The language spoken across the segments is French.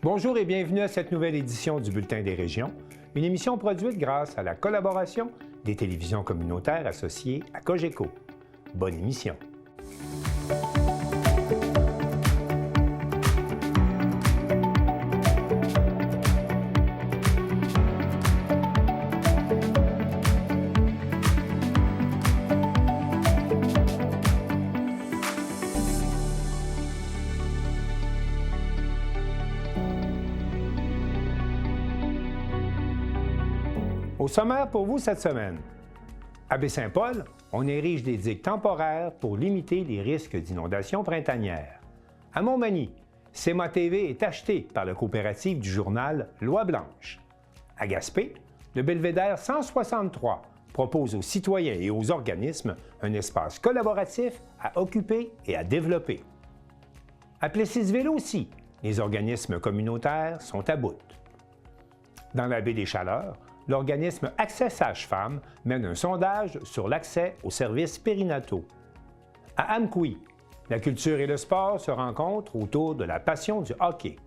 Bonjour et bienvenue à cette nouvelle édition du Bulletin des régions, une émission produite grâce à la collaboration des télévisions communautaires associées à Cogeco. Bonne émission. Au sommaire pour vous cette semaine, à Baie-Saint-Paul, on érige des digues temporaires pour limiter les risques d'inondations printanières. À Montmagny, CEMA TV est acheté par la coopérative du journal Loi Blanche. À Gaspé, le Belvédère 163 propose aux citoyens et aux organismes un espace collaboratif à occuper et à développer. À Plessis-Ville aussi, les organismes communautaires sont à bout. Dans la baie des Chaleurs, l'organisme Accès Sage-Femme mène un sondage sur l'accès aux services périnataux. À Amqui, la culture et le sport se rencontrent autour de la passion du hockey.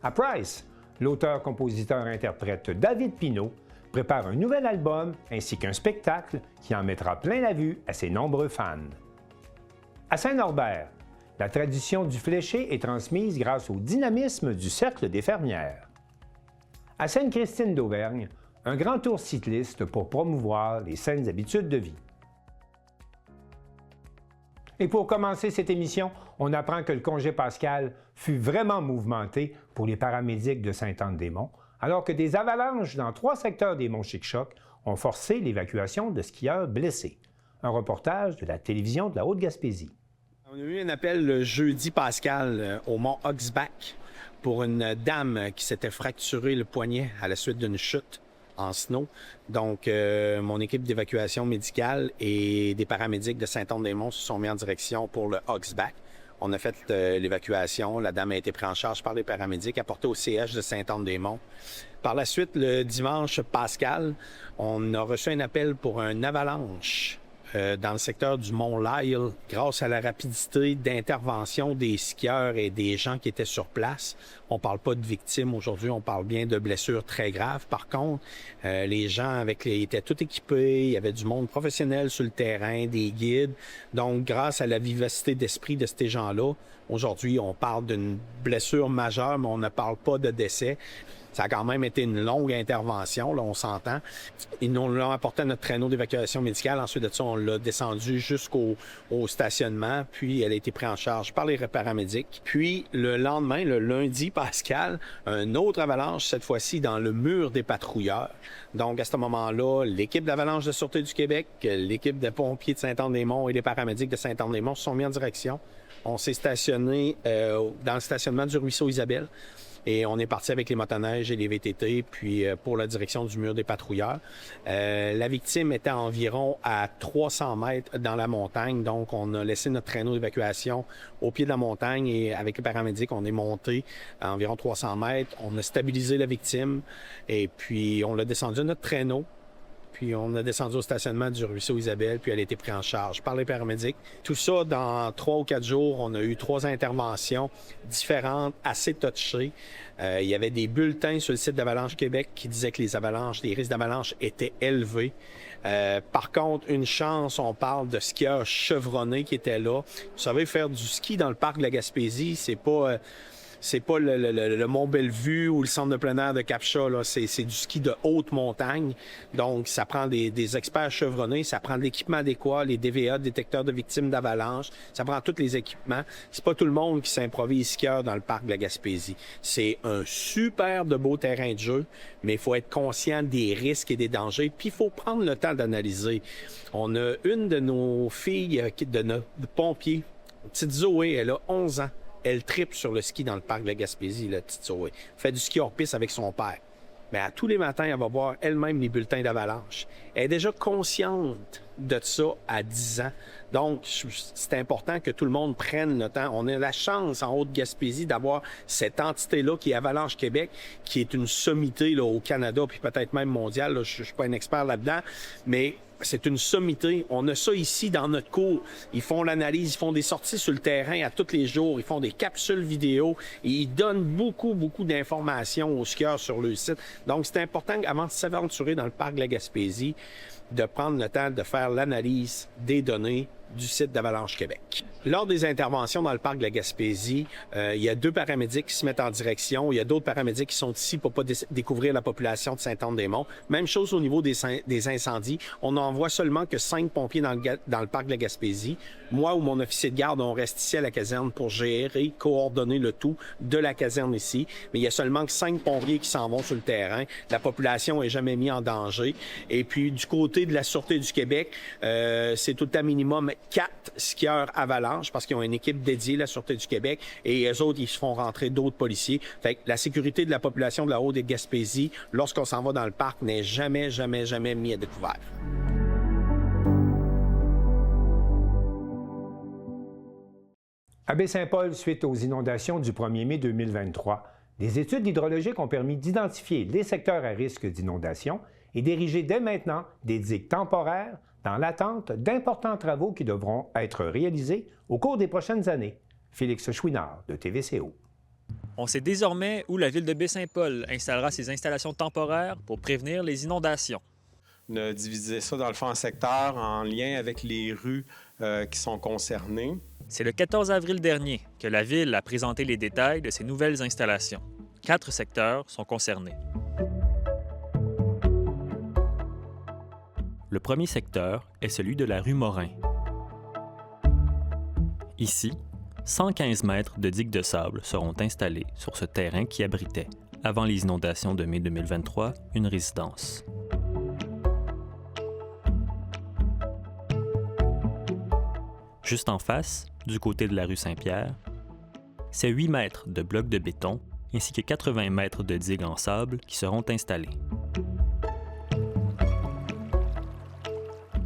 À Price, l'auteur-compositeur-interprète David Pinault prépare un nouvel album ainsi qu'un spectacle qui en mettra plein la vue à ses nombreux fans. À Saint-Norbert, la tradition du fléché est transmise grâce au dynamisme du Cercle des fermières. À Sainte-Christine d'Auvergne, un grand tour cycliste pour promouvoir les saines habitudes de vie. Et pour commencer cette émission, on apprend que le congé pascal fut vraiment mouvementé pour les paramédics de Sainte-Anne-des-Monts, alors que des avalanches dans 3 secteurs des monts Chic-Choc ont forcé l'évacuation de skieurs blessés. Un reportage de la télévision de la Haute-Gaspésie. On a eu un appel le jeudi pascal au mont Oxback pour une dame qui s'était fracturé le poignet à la suite d'une chute en snow. Donc, mon équipe d'évacuation médicale et des paramédics de Sainte-Anne-des-Monts se sont mis en direction pour le Oxback. On a fait l'évacuation. La dame a été prise en charge par les paramédics, apportée au CH de Sainte-Anne-des-Monts. Par la suite, le dimanche pascal, on a reçu un appel pour une avalanche dans le secteur du mont Lyle, grâce à la rapidité d'intervention des skieurs et des gens qui étaient sur place. On ne parle pas de victimes aujourd'hui, on parle bien de blessures très graves. Par contre, les gens étaient tout équipés, il y avait du monde professionnel sur le terrain, des guides. Donc, grâce à la vivacité d'esprit de ces gens-là, aujourd'hui, on parle d'une blessure majeure, mais on ne parle pas de décès. Ça a quand même été une longue intervention, là, on s'entend. Ils nous l'ont apporté à notre traîneau d'évacuation médicale. Ensuite de ça, on l'a descendu jusqu'au stationnement, puis elle a été prise en charge par les paramédics. Puis le lendemain, le lundi pascal, un autre avalanche, cette fois-ci dans le mur des patrouilleurs. Donc à ce moment-là, l'équipe d'avalanche de Sûreté du Québec, l'équipe de pompiers de Sainte-Anne-des-Monts et les paramédics de Sainte-Anne-des-Monts se sont mis en direction. On s'est stationné dans le stationnement du ruisseau Isabelle. Et on est parti avec les motoneiges et les VTT, puis pour la direction du mur des patrouilleurs. La victime était environ à 300 mètres dans la montagne, donc on a laissé notre traîneau d'évacuation au pied de la montagne et avec les paramédics, on est monté à environ 300 mètres. On a stabilisé la victime et puis on l'a descendu à notre traîneau. Puis on a descendu au stationnement du ruisseau Isabelle, puis elle a été prise en charge par les paramédics. Tout ça, dans 3 ou 4 jours, on a eu 3 interventions différentes, assez touchées. Il y avait des bulletins sur le site d'Avalanche Québec qui disaient que les risques d'avalanche étaient élevés. Par contre, une chance, on parle de skieurs chevronnés qui étaient là. Vous savez, faire du ski dans le parc de la Gaspésie, c'est pas le Mont Bellevue ou le centre de plein air de Cap-Chat, là. C'est du ski de haute montagne. Donc, ça prend des experts chevronnés, ça prend de l'équipement adéquat, les DVA, détecteurs de victimes d'avalanche. Ça prend tous les équipements. C'est pas tout le monde qui s'improvise skieur dans le parc de la Gaspésie. C'est un super de beau terrain de jeu, mais il faut être conscient des risques et des dangers, puis il faut prendre le temps d'analyser. On a une de nos filles, de notre pompier, petite Zoé, elle a 11 ans. Elle tripe sur le ski dans le parc de la Gaspésie, la petite Zoé. Elle fait du ski hors piste avec son père. Mais à tous les matins, elle va voir elle-même les bulletins d'avalanche. Elle est déjà consciente de ça à 10 ans. Donc, c'est important que tout le monde prenne le temps. On a la chance en Haute-Gaspésie d'avoir cette entité-là qui est Avalanche Québec, qui est une sommité là, au Canada, puis peut-être même mondiale. Là, je suis pas un expert là-dedans, mais C'est une sommité. On a ça ici dans notre cours. Ils font l'analyse, ils font des sorties sur le terrain à tous les jours. Ils font des capsules vidéo et ils donnent beaucoup d'informations aux skieurs sur le site. Donc, c'est important, avant de s'aventurer dans le parc de la Gaspésie, de prendre le temps de faire l'analyse des données du site d'Avalanche Québec. Lors des interventions dans le parc de la Gaspésie, il y a 2 paramédics qui se mettent en direction. Il y a d'autres paramédics qui sont ici pour pas découvrir la population de Sainte-Anne-des-Monts. Même chose au niveau des incendies. On n'envoie seulement que 5 pompiers dans le parc de la Gaspésie. Moi ou mon officier de garde, on reste ici à la caserne pour gérer, coordonner le tout de la caserne ici. Mais il y a seulement que 5 pompiers qui s'en vont sur le terrain. La population n'est jamais mise en danger. Et puis, du côté de la Sûreté du Québec, c'est tout le temps minimum 4 skieurs avalanche parce qu'ils ont une équipe dédiée, la Sûreté du Québec, et eux autres, ils se font rentrer d'autres policiers. Fait que la sécurité de la population de la Haute-Gaspésie, lorsqu'on s'en va dans le parc, n'est jamais mis à découvert. À Baie-Saint-Paul, suite aux inondations du 1er mai 2023, des études hydrologiques ont permis d'identifier les secteurs à risque d'inondation et d'ériger dès maintenant des digues temporaires dans l'attente d'importants travaux qui devront être réalisés au cours des prochaines années. Félix Chouinard, de TVCO. On sait désormais où la ville de Baie-Saint-Paul installera ses installations temporaires pour prévenir les inondations. On a divisé ça, dans le fond, en secteurs en lien avec les rues qui sont concernées. C'est le 14 avril dernier que la ville a présenté les détails de ces nouvelles installations. 4 secteurs sont concernés. Le premier secteur est celui de la rue Morin. Ici, 115 mètres de digues de sable seront installés sur ce terrain qui abritait, avant les inondations de mai 2023, une résidence. Juste en face, du côté de la rue Saint-Pierre, c'est 8 mètres de blocs de béton ainsi que 80 mètres de digues en sable qui seront installés.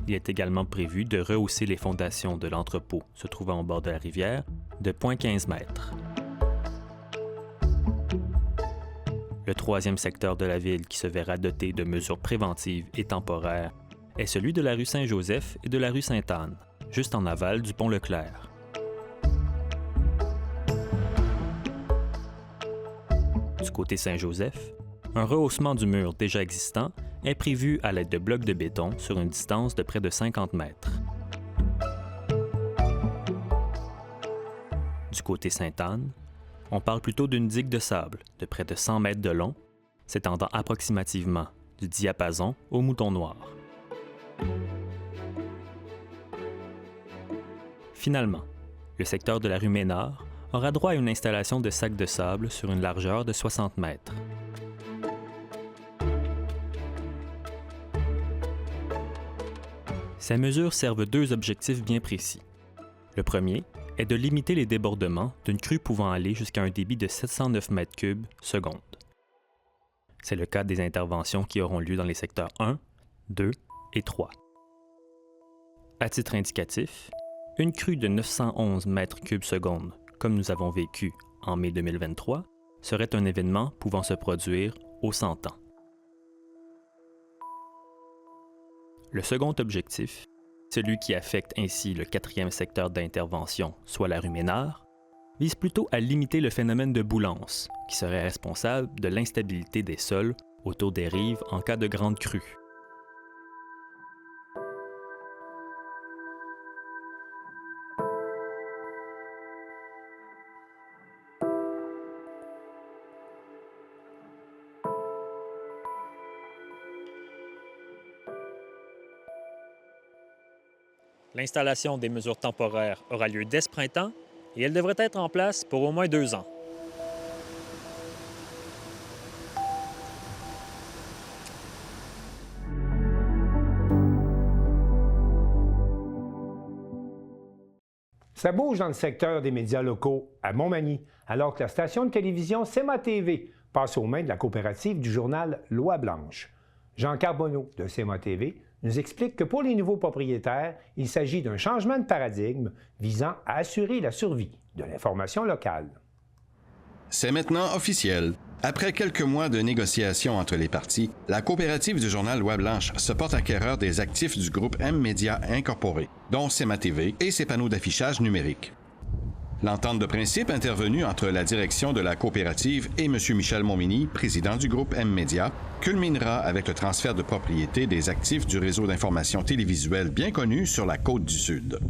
Il est également prévu de rehausser les fondations de l'entrepôt se trouvant au bord de la rivière de 0,15 mètres. Le troisième secteur de la ville qui se verra doté de mesures préventives et temporaires est celui de la rue Saint-Joseph et de la rue Sainte-Anne, juste en aval du pont Leclerc. Du côté Saint-Joseph, un rehaussement du mur déjà existant est prévu à l'aide de blocs de béton sur une distance de près de 50 mètres. Du côté Sainte-Anne, on parle plutôt d'une digue de sable de près de 100 mètres de long, s'étendant approximativement du diapason au Mouton Noir. Finalement, le secteur de la rue Ménard aura droit à une installation de sacs de sable sur une largeur de 60 mètres. Ces mesures servent 2 objectifs bien précis. Le premier est de limiter les débordements d'une crue pouvant aller jusqu'à un débit de 709 mètres cubes seconde. C'est le cas des interventions qui auront lieu dans les secteurs 1, 2 et 3. À titre indicatif, une crue de 911 mètres cubes seconde, comme nous avons vécu en mai 2023, serait un événement pouvant se produire au 100 ans. Le second objectif, celui qui affecte ainsi le 4e secteur d'intervention, soit la rue Ménard, vise plutôt à limiter le phénomène de boulance, qui serait responsable de l'instabilité des sols autour des rives en cas de grande crue. L'installation des mesures temporaires aura lieu dès ce printemps et elle devrait être en place pour au moins 2 ans. Ça bouge dans le secteur des médias locaux à Montmagny, alors que la station de télévision CEMA TV passe aux mains de la coopérative du journal Loi Blanche. Jean Carbonneau de CEMA TV nous explique que pour les nouveaux propriétaires, il s'agit d'un changement de paradigme visant à assurer la survie de l'information locale. C'est maintenant officiel. Après quelques mois de négociations entre les parties, la coopérative du journal Loi Blanche se porte acquéreur des actifs du groupe M-Média Incorporé, dont CEMA TV et ses panneaux d'affichage numérique. L'entente de principe intervenue entre la direction de la coopérative et M. Michel Montminy, président du groupe M-Média, culminera avec le transfert de propriété des actifs du réseau d'information télévisuelle bien connu sur la Côte-du-Sud.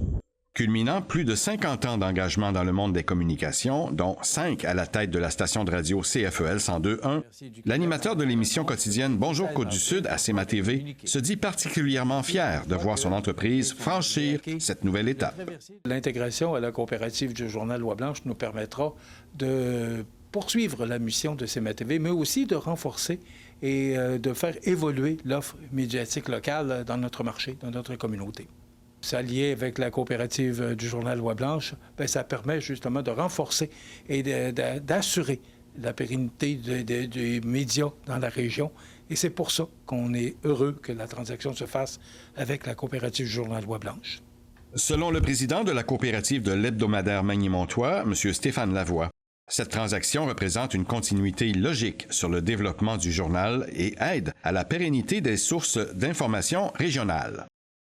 Culminant plus de 50 ans d'engagement dans le monde des communications, dont 5 à la tête de la station de radio CFEL 102.1, l'animateur de l'émission quotidienne Bonjour Côte-du-Sud à CEMA TV se dit particulièrement fier de voir son entreprise franchir cette nouvelle étape. L'intégration à la coopérative du journal Loi Blanche nous permettra de poursuivre la mission de CEMA TV, mais aussi de renforcer et de faire évoluer l'offre médiatique locale dans notre marché, dans notre communauté. S'allier avec la coopérative du journal Loi Blanche, bien, ça permet justement de renforcer et d'assurer la pérennité des médias dans la région. Et c'est pour ça qu'on est heureux que la transaction se fasse avec la coopérative du journal Loi Blanche. Selon le président de la coopérative de l'hebdomadaire Magny-Montois, M. Stéphane Lavoie, cette transaction représente une continuité logique sur le développement du journal et aide à la pérennité des sources d'information régionales.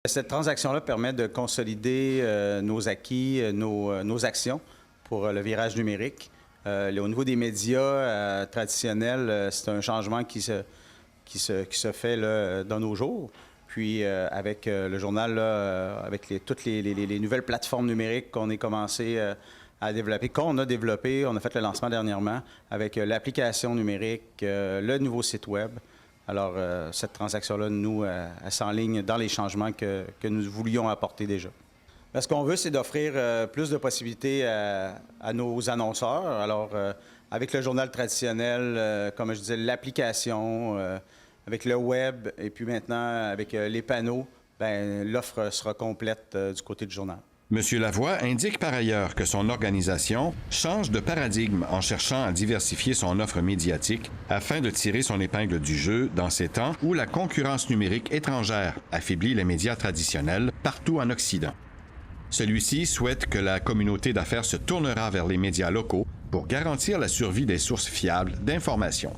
Cette transaction-là permet de consolider nos acquis, nos actions pour le virage numérique. Au niveau des médias traditionnels, c'est un changement qui se fait là, dans nos jours. Puis avec le journal, là, avec toutes les nouvelles plateformes numériques qu'on a commencé à développer, qu'on a développé, on a fait le lancement dernièrement avec l'application numérique, le nouveau site Web. Alors, cette transaction-là, nous, elle s'enligne dans les changements que nous voulions apporter déjà. Ce qu'on veut, c'est d'offrir plus de possibilités à nos annonceurs. Alors, avec le journal traditionnel, comme je disais, l'application, avec le web et puis maintenant avec les panneaux, bien, l'offre sera complète du côté du journal. M. Lavoie indique par ailleurs que son organisation change de paradigme en cherchant à diversifier son offre médiatique afin de tirer son épingle du jeu dans ces temps où la concurrence numérique étrangère affaiblit les médias traditionnels partout en Occident. Celui-ci souhaite que la communauté d'affaires se tournera vers les médias locaux pour garantir la survie des sources fiables d'information.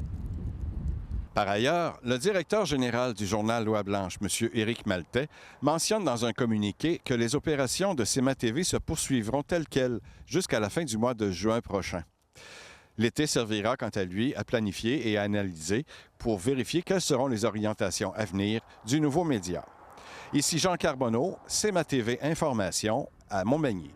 Par ailleurs, le directeur général du journal Loi Blanche, M. Éric Maltais, mentionne dans un communiqué que les opérations de CEMA TV se poursuivront telles quelles jusqu'à la fin du mois de juin prochain. L'été servira, quant à lui, à planifier et à analyser pour vérifier quelles seront les orientations à venir du nouveau média. Ici Jean Carbonneau, CEMA TV Information à Montmagny.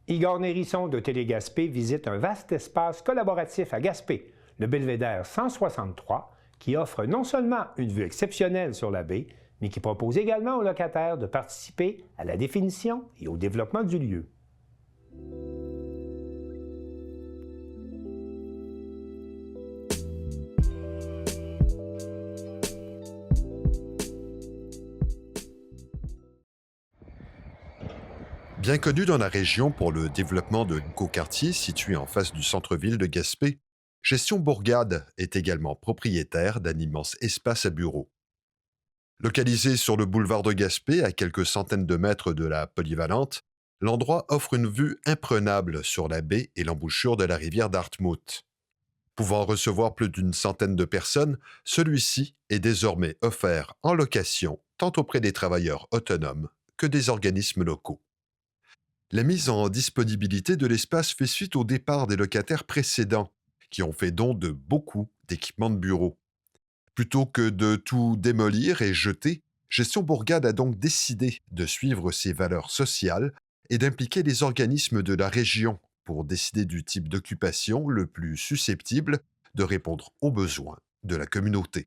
Igor Nérisson de Télégaspé visite un vaste espace collaboratif à Gaspé, le Belvédère 163, qui offre non seulement une vue exceptionnelle sur la baie, mais qui propose également aux locataires de participer à la définition et au développement du lieu. Bien connu dans la région pour le développement de l'écoquartier situé en face du centre-ville de Gaspé, Gestion Bourgade est également propriétaire d'un immense espace à bureaux. Localisé sur le boulevard de Gaspé, à quelques centaines de mètres de la polyvalente, l'endroit offre une vue imprenable sur la baie et l'embouchure de la rivière Dartmouth. Pouvant recevoir plus d'une centaine de personnes, celui-ci est désormais offert en location tant auprès des travailleurs autonomes que des organismes locaux. La mise en disponibilité de l'espace fait suite au départ des locataires précédents, qui ont fait don de beaucoup d'équipements de bureau. Plutôt que de tout démolir et jeter, Gestion Bourgade a donc décidé de suivre ses valeurs sociales et d'impliquer les organismes de la région pour décider du type d'occupation le plus susceptible de répondre aux besoins de la communauté.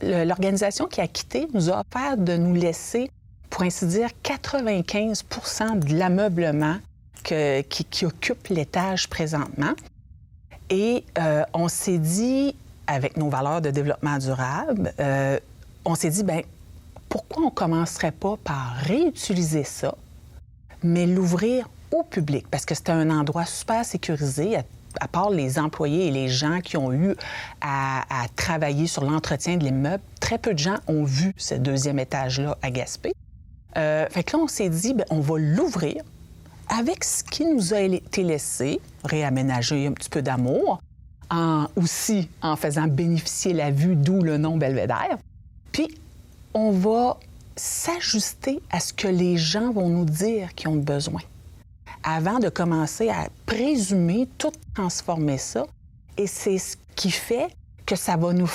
L'organisation qui a quitté nous a offert de nous laisser, pour ainsi dire, 95 % de l'ameublement qui occupe l'étage présentement. Et on s'est dit, avec nos valeurs de développement durable, on s'est dit, bien, pourquoi on ne commencerait pas par réutiliser ça, mais l'ouvrir au public? Parce que c'était un endroit super sécurisé, à part les employés et les gens qui ont eu à travailler sur l'entretien de l'immeuble. Très peu de gens ont vu ce deuxième étage-là à Gaspé. Fait que là, on s'est dit, bien, on va l'ouvrir avec ce qui nous a été laissé, réaménager un petit peu d'amour, aussi en faisant bénéficier la vue, d'où le nom Belvédère. Puis, on va s'ajuster à ce que les gens vont nous dire qu'ils ont besoin. Avant de commencer à présumer, tout transformer ça. Et c'est ce qui fait que ça va nous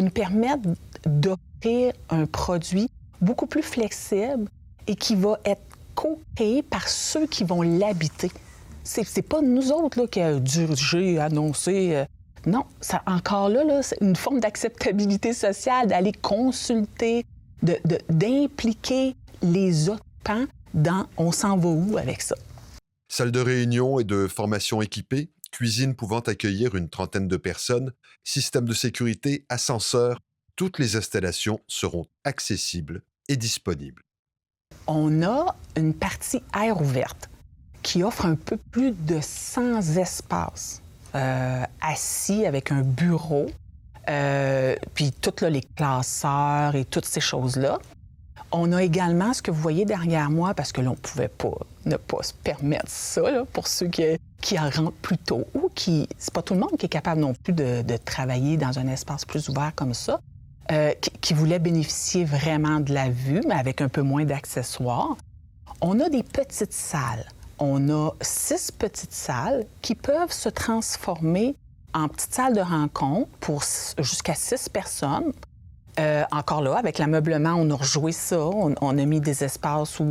permettre d'offrir un produit beaucoup plus flexible et qui va être co-créé par ceux qui vont l'habiter. C'est pas nous autres là, qui a dirigé, annoncé. Non, ça, encore là, c'est une forme d'acceptabilité sociale, d'aller consulter, d'impliquer les occupants dans « on s'en va où avec ça ». Salle de réunion et de formation équipée, cuisine pouvant accueillir une trentaine de personnes, système de sécurité, ascenseur, toutes les installations seront accessibles et disponibles. On a une partie aire ouverte qui offre un peu plus de 100 espaces assis avec un bureau, puis tous les classeurs et toutes ces choses-là. On a également ce que vous voyez derrière moi, parce que là, on ne pouvait pas ne pas se permettre ça, là, pour ceux qui en rentrent plus tôt ou qui... C'est pas tout le monde qui est capable non plus de travailler dans un espace plus ouvert comme ça, qui voulait bénéficier vraiment de la vue, mais avec un peu moins d'accessoires. On a des petites salles. On a 6 petites salles qui peuvent se transformer en petites salles de rencontre pour jusqu'à 6 personnes. Encore là, avec l'ameublement, on a rejoué ça. On a mis des espaces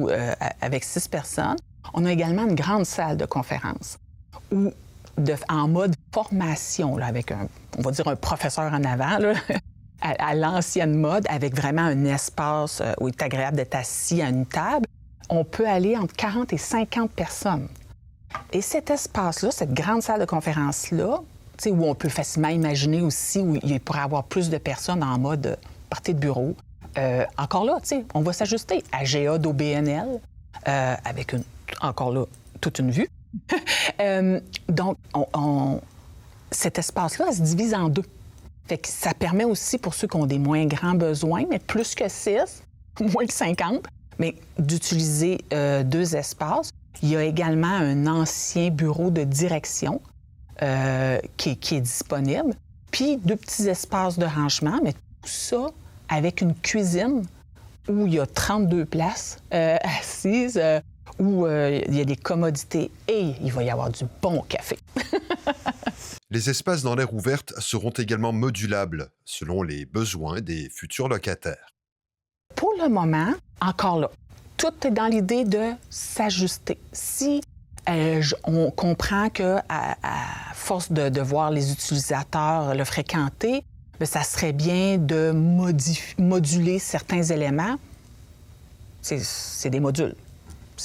avec 6 personnes. On a également une grande salle de conférence en mode formation, là, avec on va dire un professeur en avant, là, à l'ancienne mode, avec vraiment un espace où il est agréable d'être assis à une table. On peut aller entre 40 et 50 personnes. Et cet espace-là, cette grande salle de conférence-là, où on peut facilement imaginer aussi où il pourrait y avoir plus de personnes en mode partie de bureau. Encore là, on va s'ajuster à GA d'OBNL avec encore là toute une vue. Donc, cet espace-là, elle se divise en 2. Fait que ça permet aussi pour ceux qui ont des moins grands besoins, mais plus que 6, moins que 50, mais d'utiliser 2 espaces. Il y a également un ancien bureau de direction qui est disponible, puis 2 petits espaces de rangement, mais tout ça avec une cuisine où il y a 32 places assises, où il y a des commodités et il va y avoir du bon café. Les espaces dans l'aire ouverte seront également modulables selon les besoins des futurs locataires. Pour le moment, encore là, tout est dans l'idée de s'ajuster. Si on comprend qu'à force de voir les utilisateurs le fréquenter, bien, ça serait bien de moduler certains éléments. C'est des modules.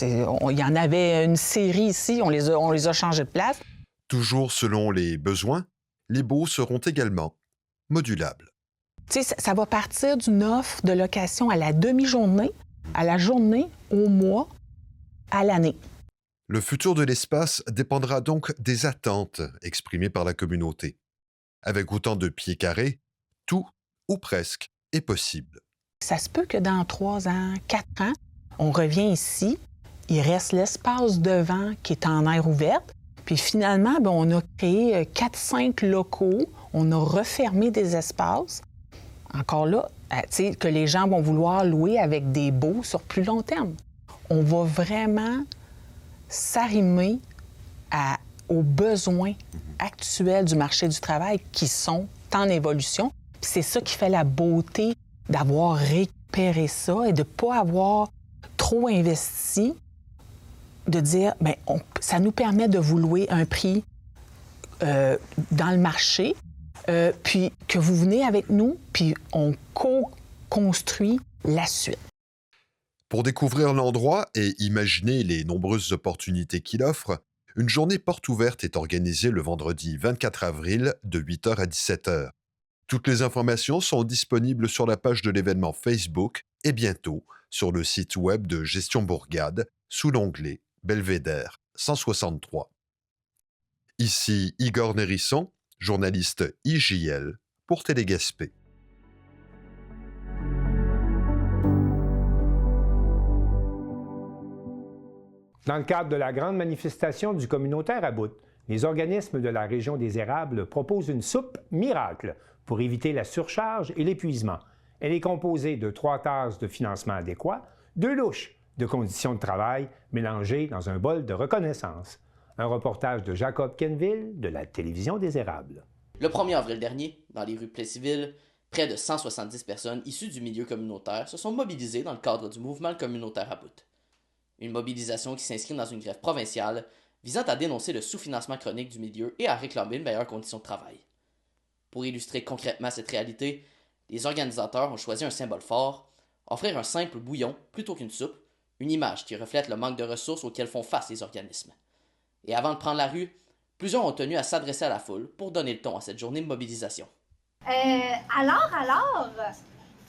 Il y en avait une série ici, on les a changés de place. Toujours selon les besoins, les baux seront également modulables. Ça va partir d'une offre de location à la demi-journée, à la journée, au mois, à l'année. Le futur de l'espace dépendra donc des attentes exprimées par la communauté. Avec autant de pieds carrés, tout, ou presque, est possible. Ça se peut que dans 3 ans, 4 ans, on revient ici, il reste l'espace devant qui est en aire ouverte, puis finalement, bien, on a créé 4-5 locaux, on a refermé des espaces. Encore là, que les gens vont vouloir louer avec des baux sur plus long terme. On va vraiment s'arrimer aux besoins actuels du marché du travail qui sont en évolution. Puis c'est ça qui fait la beauté d'avoir récupéré ça et de ne pas avoir trop investi, de dire, bien, ça nous permet de vous louer un prix dans le marché, puis que vous venez avec nous, puis on co-construit la suite. Pour découvrir l'endroit et imaginer les nombreuses opportunités qu'il offre, une journée porte ouverte est organisée le vendredi 24 avril de 8h à 17h. Toutes les informations sont disponibles sur la page de l'événement Facebook et bientôt sur le site web de Gestion Bourgade sous l'onglet Belvédère 163. Ici Igor Nérisson, journaliste IJL pour Télégaspé. Dans le cadre de la grande manifestation du communautaire à Bout, les organismes de la région des Érables proposent une soupe miracle pour éviter la surcharge et l'épuisement. Elle est composée de 3 tasses de financement adéquat, 2 louches de conditions de travail mélangées dans un bol de reconnaissance. Un reportage de Jacob Kenville de la Télévision des Érables. Le 1er avril dernier, dans les rues Plessisville, près de 170 personnes issues du milieu communautaire se sont mobilisées dans le cadre du mouvement communautaire à Bout. Une mobilisation qui s'inscrit dans une grève provinciale visant à dénoncer le sous-financement chronique du milieu et à réclamer une meilleure condition de travail. Pour illustrer concrètement cette réalité, les organisateurs ont choisi un symbole fort, offrir un simple bouillon plutôt qu'une soupe, une image qui reflète le manque de ressources auxquelles font face les organismes. Et avant de prendre la rue, plusieurs ont tenu à s'adresser à la foule pour donner le ton à cette journée de mobilisation. Alors,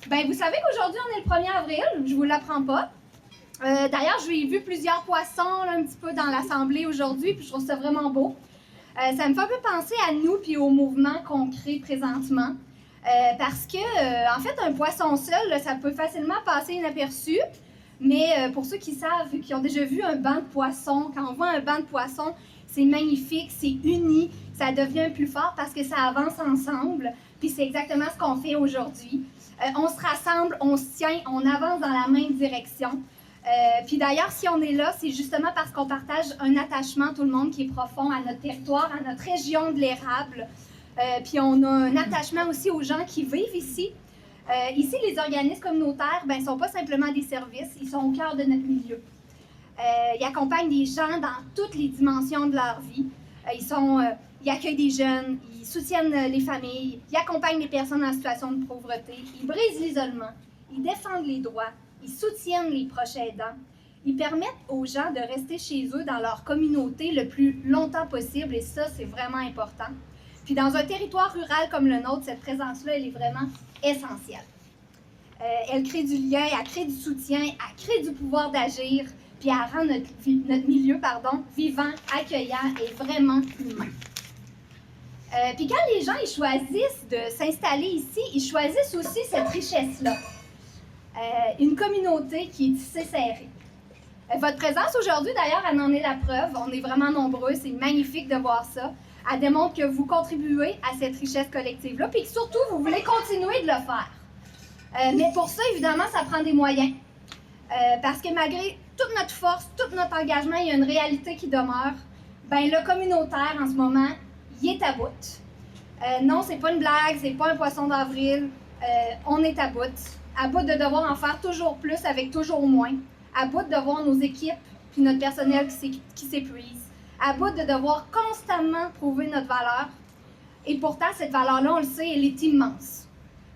vous savez qu'aujourd'hui on est le 1er avril, je vous l'apprends pas. D'ailleurs, j'ai vu plusieurs poissons là, un petit peu dans l'Assemblée aujourd'hui, puis je trouve ça vraiment beau. Ça me fait un peu penser à nous puis au mouvement qu'on crée présentement. Parce que, en fait, un poisson seul, là, ça peut facilement passer inaperçu. Mais pour ceux qui savent, qui ont déjà vu un banc de poissons, quand on voit un banc de poissons, c'est magnifique, c'est uni, ça devient plus fort parce que ça avance ensemble. Puis c'est exactement ce qu'on fait aujourd'hui. On se rassemble, on se tient, on avance dans la même direction. Puis d'ailleurs, si on est là, c'est justement parce qu'on partage un attachement, tout le monde, qui est profond à notre territoire, à notre région de l'érable. Puis on a un attachement aussi aux gens qui vivent ici. Ici, les organismes communautaires ne sont pas simplement des services, ils sont au cœur de notre milieu. Ils accompagnent des gens dans toutes les dimensions de leur vie. Ils accueillent des jeunes, ils soutiennent les familles, ils accompagnent les personnes en situation de pauvreté, ils brisent l'isolement, ils défendent les droits, ils soutiennent les proches aidants. Ils permettent aux gens de rester chez eux dans leur communauté le plus longtemps possible et ça, c'est vraiment important. Puis dans un territoire rural comme le nôtre, cette présence-là, elle est vraiment essentielle. Elle crée du lien, elle crée du soutien, elle crée du pouvoir d'agir, puis elle rend notre milieu vivant, accueillant et vraiment humain. Puis quand les gens ils choisissent de s'installer ici, ils choisissent aussi cette richesse-là. Une communauté qui est tissée serrée. Votre présence aujourd'hui, d'ailleurs, elle en est la preuve. On est vraiment nombreux, c'est magnifique de voir ça. Elle démontre que vous contribuez à cette richesse collective-là, puis que surtout, vous voulez continuer de le faire. Mais pour ça, évidemment, ça prend des moyens. Parce que malgré toute notre force, tout notre engagement, il y a une réalité qui demeure. Le communautaire, en ce moment, il est à bout. Non, c'est pas une blague, c'est pas un poisson d'avril. On est à bout. À bout de devoir en faire toujours plus avec toujours moins. À bout de voir nos équipes puis notre personnel qui s'épuise. À bout de devoir constamment prouver notre valeur. Et pourtant, cette valeur-là, on le sait, elle est immense.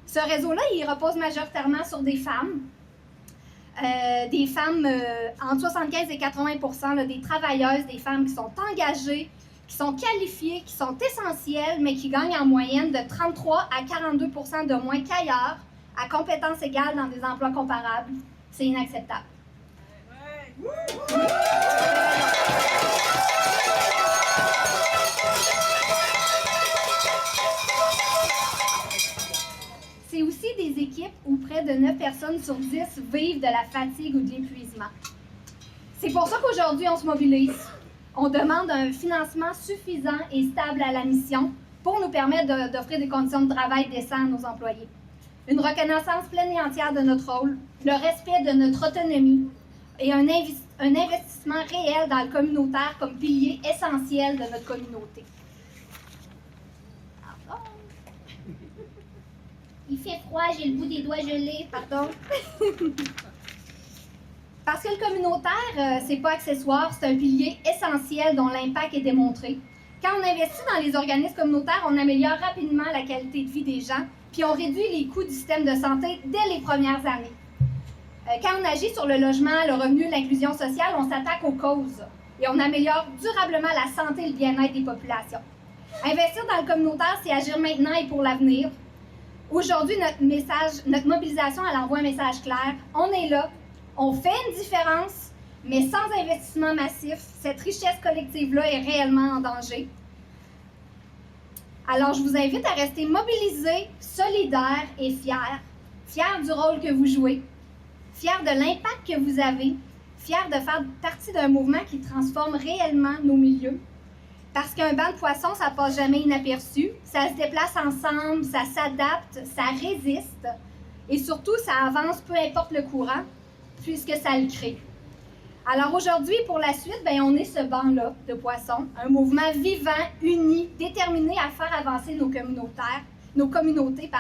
Ce réseau-là, il repose majoritairement sur des femmes. Entre 75 et 80 % là, des travailleuses, des femmes qui sont engagées, qui sont qualifiées, qui sont essentielles, mais qui gagnent en moyenne de 33 à 42 % de moins qu'ailleurs, à compétences égales dans des emplois comparables. C'est inacceptable. C'est aussi des équipes où près de 9 personnes sur 10 vivent de la fatigue ou de l'épuisement. C'est pour ça qu'aujourd'hui, on se mobilise. On demande un financement suffisant et stable à la mission pour nous permettre d'offrir des conditions de travail décentes à nos employés. Une reconnaissance pleine et entière de notre rôle, le respect de notre autonomie et un investissement réel dans le communautaire comme pilier essentiel de notre communauté. Il fait froid, j'ai le bout des doigts gelés, pardon. Parce que le communautaire, c'est pas accessoire, c'est un pilier essentiel dont l'impact est démontré. Quand on investit dans les organismes communautaires, on améliore rapidement la qualité de vie des gens, puis on réduit les coûts du système de santé dès les premières années. Quand on agit sur le logement, le revenu, l'inclusion sociale, on s'attaque aux causes et on améliore durablement la santé et le bien-être des populations. Investir dans le communautaire, c'est agir maintenant et pour l'avenir. Aujourd'hui, notre mobilisation, elle envoie un message clair. On est là, on fait une différence, mais sans investissement massif, cette richesse collective-là est réellement en danger. Alors, je vous invite à rester mobilisés, solidaires et fiers. Fiers du rôle que vous jouez, fiers de l'impact que vous avez, fière de faire partie d'un mouvement qui transforme réellement nos milieux. Parce qu'un banc de poissons, ça passe jamais inaperçu. Ça se déplace ensemble, ça s'adapte, ça résiste. Et surtout, ça avance peu importe le courant, puisque ça le crée. Alors aujourd'hui, pour la suite, on est ce banc-là de poissons, un mouvement vivant, uni, déterminé à faire avancer nos communautés,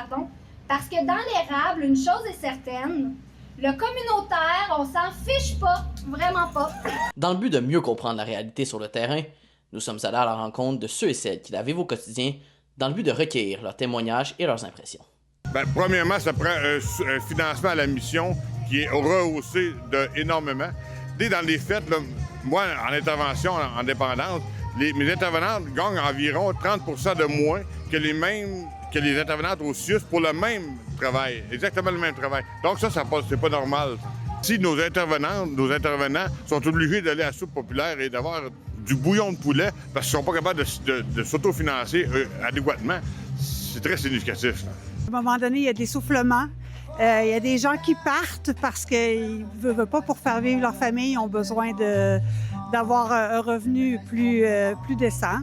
parce que dans l'érable, une chose est certaine, le communautaire, on s'en fiche pas, vraiment pas. Dans le but de mieux comprendre la réalité sur le terrain, nous sommes allés à la rencontre de ceux et celles qui la vivent au quotidien dans le but de recueillir leurs témoignages et leurs impressions. Premièrement, ça prend un financement à la mission qui est rehaussé énormément. Dès dans les fêtes, là, moi, en intervention, en dépendance, mes intervenantes gagnent environ 30 % de moins que les intervenantes au CIUS pour le même travail, exactement le même travail. Donc ça c'est pas normal. Si nos intervenants sont obligés d'aller à la soupe populaire et d'avoir du bouillon de poulet parce qu'ils sont pas capables de s'autofinancer adéquatement, c'est très significatif. À un moment donné, il y a de l'essoufflement. Il y a des gens qui partent parce qu'ils ne veulent pas pour faire vivre leur famille, ils ont besoin d'avoir un revenu plus décent.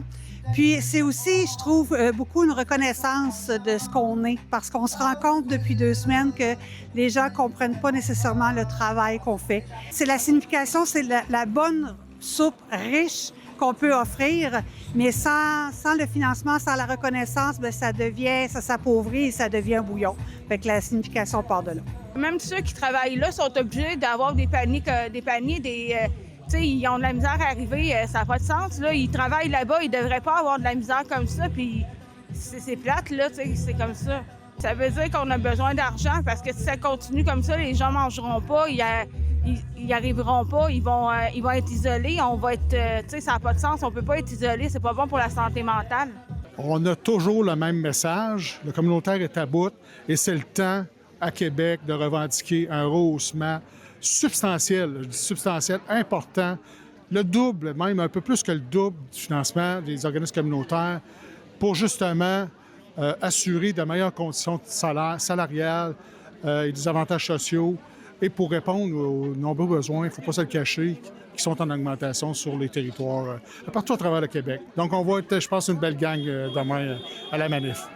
Puis c'est aussi, je trouve, beaucoup une reconnaissance de ce qu'on est, parce qu'on se rend compte depuis 2 semaines que les gens ne comprennent pas nécessairement le travail qu'on fait. C'est la signification, c'est la bonne soupe riche qu'on peut offrir, mais sans le financement, sans la reconnaissance, ça s'appauvrit et ça devient un bouillon. Fait que la signification part de là. Même ceux qui travaillent là sont obligés d'avoir des paniers, ils ont de la misère à arriver, ça n'a pas de sens. Là. Ils travaillent là-bas, ils ne devraient pas avoir de la misère comme ça, puis c'est plate, là, c'est comme ça. Ça veut dire qu'on a besoin d'argent, parce que si ça continue comme ça, les gens ne mangeront pas, ils arriveront pas, ils vont être isolés, on va être, ça n'a pas de sens, on peut pas être isolé, c'est pas bon pour la santé mentale. On a toujours le même message, le communautaire est à bout, et c'est le temps, à Québec, de revendiquer un rehaussement substantiel, je dis substantiel, important, le double, même un peu plus que le double du financement des organismes communautaires pour justement assurer de meilleures conditions salariales et des avantages sociaux et pour répondre aux nombreux besoins, il ne faut pas se le cacher, qui sont en augmentation sur les territoires partout à travers le Québec. Donc on va être, je pense, une belle gang demain à la manif.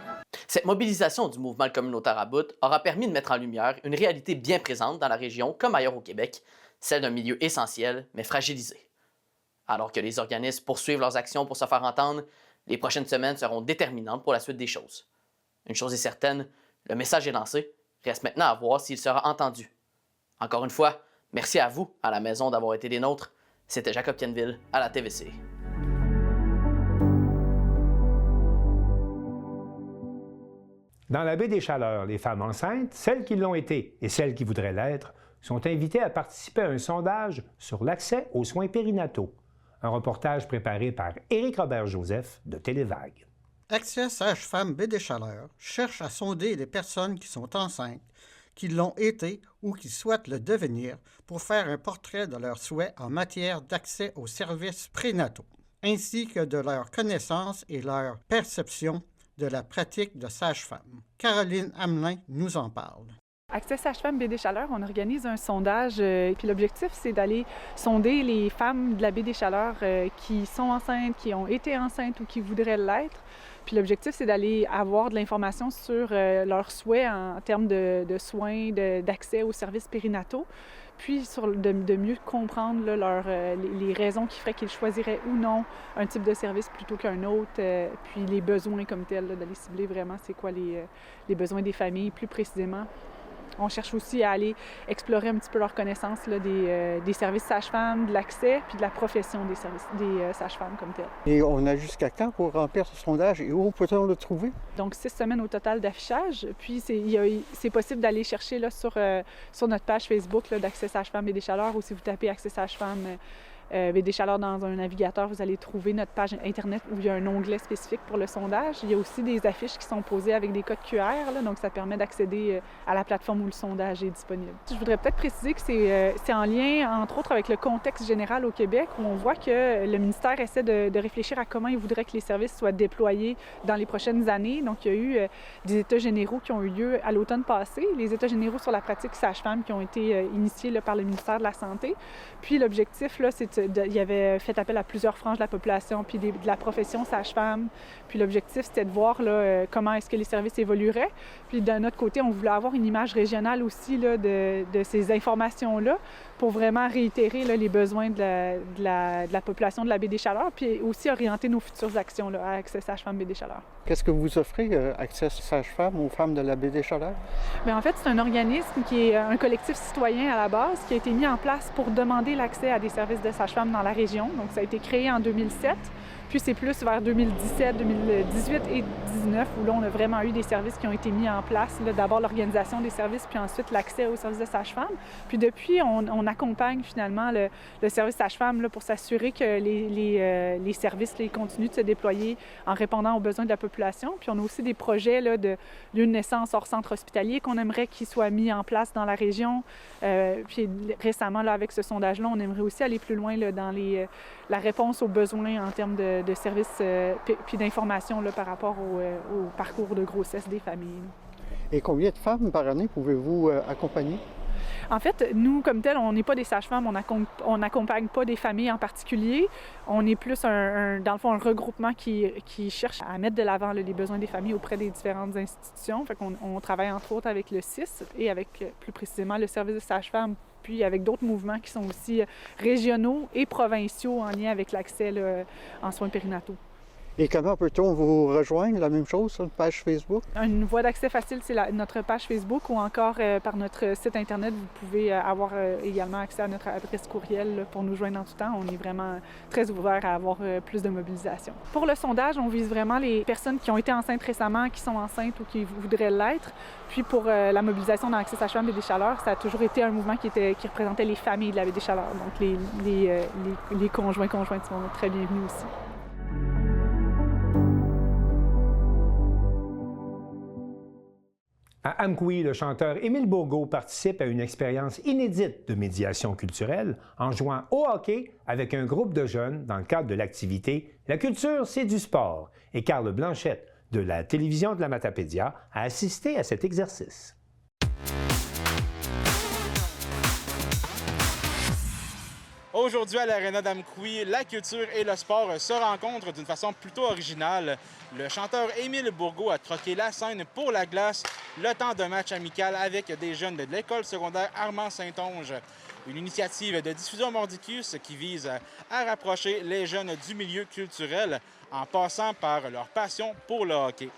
Cette mobilisation du mouvement communautaire à bout aura permis de mettre en lumière une réalité bien présente dans la région comme ailleurs au Québec, celle d'un milieu essentiel mais fragilisé. Alors que les organismes poursuivent leurs actions pour se faire entendre, les prochaines semaines seront déterminantes pour la suite des choses. Une chose est certaine, le message est lancé, reste maintenant à voir s'il sera entendu. Encore une fois, merci à vous, à la maison, d'avoir été des nôtres. C'était Jacob Tienneville à la TVC. Dans la baie des Chaleurs, les femmes enceintes, celles qui l'ont été et celles qui voudraient l'être, sont invitées à participer à un sondage sur l'accès aux soins périnataux. Un reportage préparé par Éric Robert-Joseph de Télévague. Accès Sage-Femme Baie des Chaleurs cherche à sonder les personnes qui sont enceintes, qui l'ont été ou qui souhaitent le devenir pour faire un portrait de leurs souhaits en matière d'accès aux services prénataux, ainsi que de leurs connaissances et leur perception de la pratique de sage-femme. Caroline Hamelin nous en parle. Accès Sage-Femme Baie des Chaleurs, on organise un sondage, puis l'objectif, c'est d'aller sonder les femmes de la Baie des Chaleurs qui sont enceintes, qui ont été enceintes ou qui voudraient l'être. Puis l'objectif, c'est d'aller avoir de l'information sur leurs souhaits en termes de soins, d'accès aux services périnataux, puis de mieux comprendre là, les raisons qui feraient qu'ils choisiraient ou non un type de service plutôt qu'un autre, puis les besoins comme tels, d'aller cibler vraiment c'est quoi les besoins des familles plus précisément. On cherche aussi à aller explorer un petit peu leur connaissance là, des services sages-femmes, de l'accès, puis de la profession des sages-femmes comme telles. Et on a jusqu'à quand pour remplir ce sondage et où peut-on le trouver? Donc 6 semaines au total d'affichage, puis c'est possible d'aller chercher là, sur notre page Facebook d'Accès Sage-Femme Baie des Chaleurs, ou si vous tapez Accès Sage-Femme BD Chaleur dans un navigateur, vous allez trouver notre page Internet où il y a un onglet spécifique pour le sondage. Il y a aussi des affiches qui sont posées avec des codes QR, là, donc ça permet d'accéder à la plateforme où le sondage est disponible. Je voudrais peut-être préciser que c'est en lien, entre autres, avec le contexte général au Québec, où on voit que le ministère essaie de réfléchir à comment il voudrait que les services soient déployés dans les prochaines années. Donc, il y a eu des états généraux qui ont eu lieu à l'automne passé, les états généraux sur la pratique sage-femme qui ont été initiés là, par le ministère de la Santé. Puis l'objectif, là, il y avait fait appel à plusieurs franges de la population, puis de la profession sage-femme. Puis l'objectif, c'était de voir là, comment est-ce que les services évolueraient. Puis d'un autre côté, on voulait avoir une image régionale aussi là, de ces informations-là pour vraiment réitérer là, les besoins de la population de la baie des Chaleurs, puis aussi orienter nos futures actions là, à Accès Sage-Femme baie des Chaleurs. Qu'est-ce que vous offrez, Accès Sage-Femme, aux femmes de la baie des Chaleurs? Bien, en fait, c'est un organisme qui est un collectif citoyen à la base, qui a été mis en place pour demander l'accès à des services de sage-femme dans la région. Donc, ça a été créé en 2007. Puis c'est plus vers 2017, 2018 et 2019 où là, on a vraiment eu des services qui ont été mis en place. D'abord l'organisation des services, puis ensuite l'accès aux services de sage-femme. Puis depuis, on accompagne finalement le service sage-femme pour s'assurer que les services continuent de se déployer en répondant aux besoins de la population. Puis on a aussi des projets là, de lieux de naissance hors centre hospitalier qu'on aimerait qu'ils soient mis en place dans la région. Puis récemment, là, avec ce sondage-là, on aimerait aussi aller plus loin là, dans la réponse aux besoins en termes de services puis d'informations par rapport au parcours de grossesse des familles. Et combien de femmes par année pouvez-vous accompagner? En fait, nous, comme tel, on n'est pas des sages-femmes, on n'accompagne pas des familles en particulier. On est plus, dans le fond, un regroupement qui cherche à mettre de l'avant les besoins des familles auprès des différentes institutions. Fait qu'on travaille entre autres avec le CIS et avec plus précisément le service de sage-femme, puis avec d'autres mouvements qui sont aussi régionaux et provinciaux en lien avec l'accès en soins périnataux. Et comment peut-on vous rejoindre? La même chose sur une page Facebook? Une voie d'accès facile, c'est notre page Facebook ou encore par notre site Internet. Vous pouvez avoir également accès à notre adresse courriel pour nous joindre en tout temps. On est vraiment très ouvert à avoir plus de mobilisation. Pour le sondage, on vise vraiment les personnes qui ont été enceintes récemment, qui sont enceintes ou qui voudraient l'être. Puis pour la mobilisation dans Accès Sage-Femme baie des Chaleurs, ça a toujours été un mouvement qui représentait les familles de la baie des Chaleurs. Donc les conjoints, conjointes sont très bienvenus aussi. À Amqui, le chanteur Émile Bourgault participe à une expérience inédite de médiation culturelle en jouant au hockey avec un groupe de jeunes dans le cadre de l'activité « La culture, c'est du sport ». Et Carl Blanchette, de la télévision de la Matapédia, a assisté à cet exercice. Aujourd'hui, à l'Arena d'Amqui, la culture et le sport se rencontrent d'une façon plutôt originale. Le chanteur Émile Bourgault a troqué la scène pour la glace le temps d'un match amical avec des jeunes de l'école secondaire Armand-Saint-Onge. Une initiative de Diffusion Mordicus qui vise à rapprocher les jeunes du milieu culturel en passant par leur passion pour le hockey.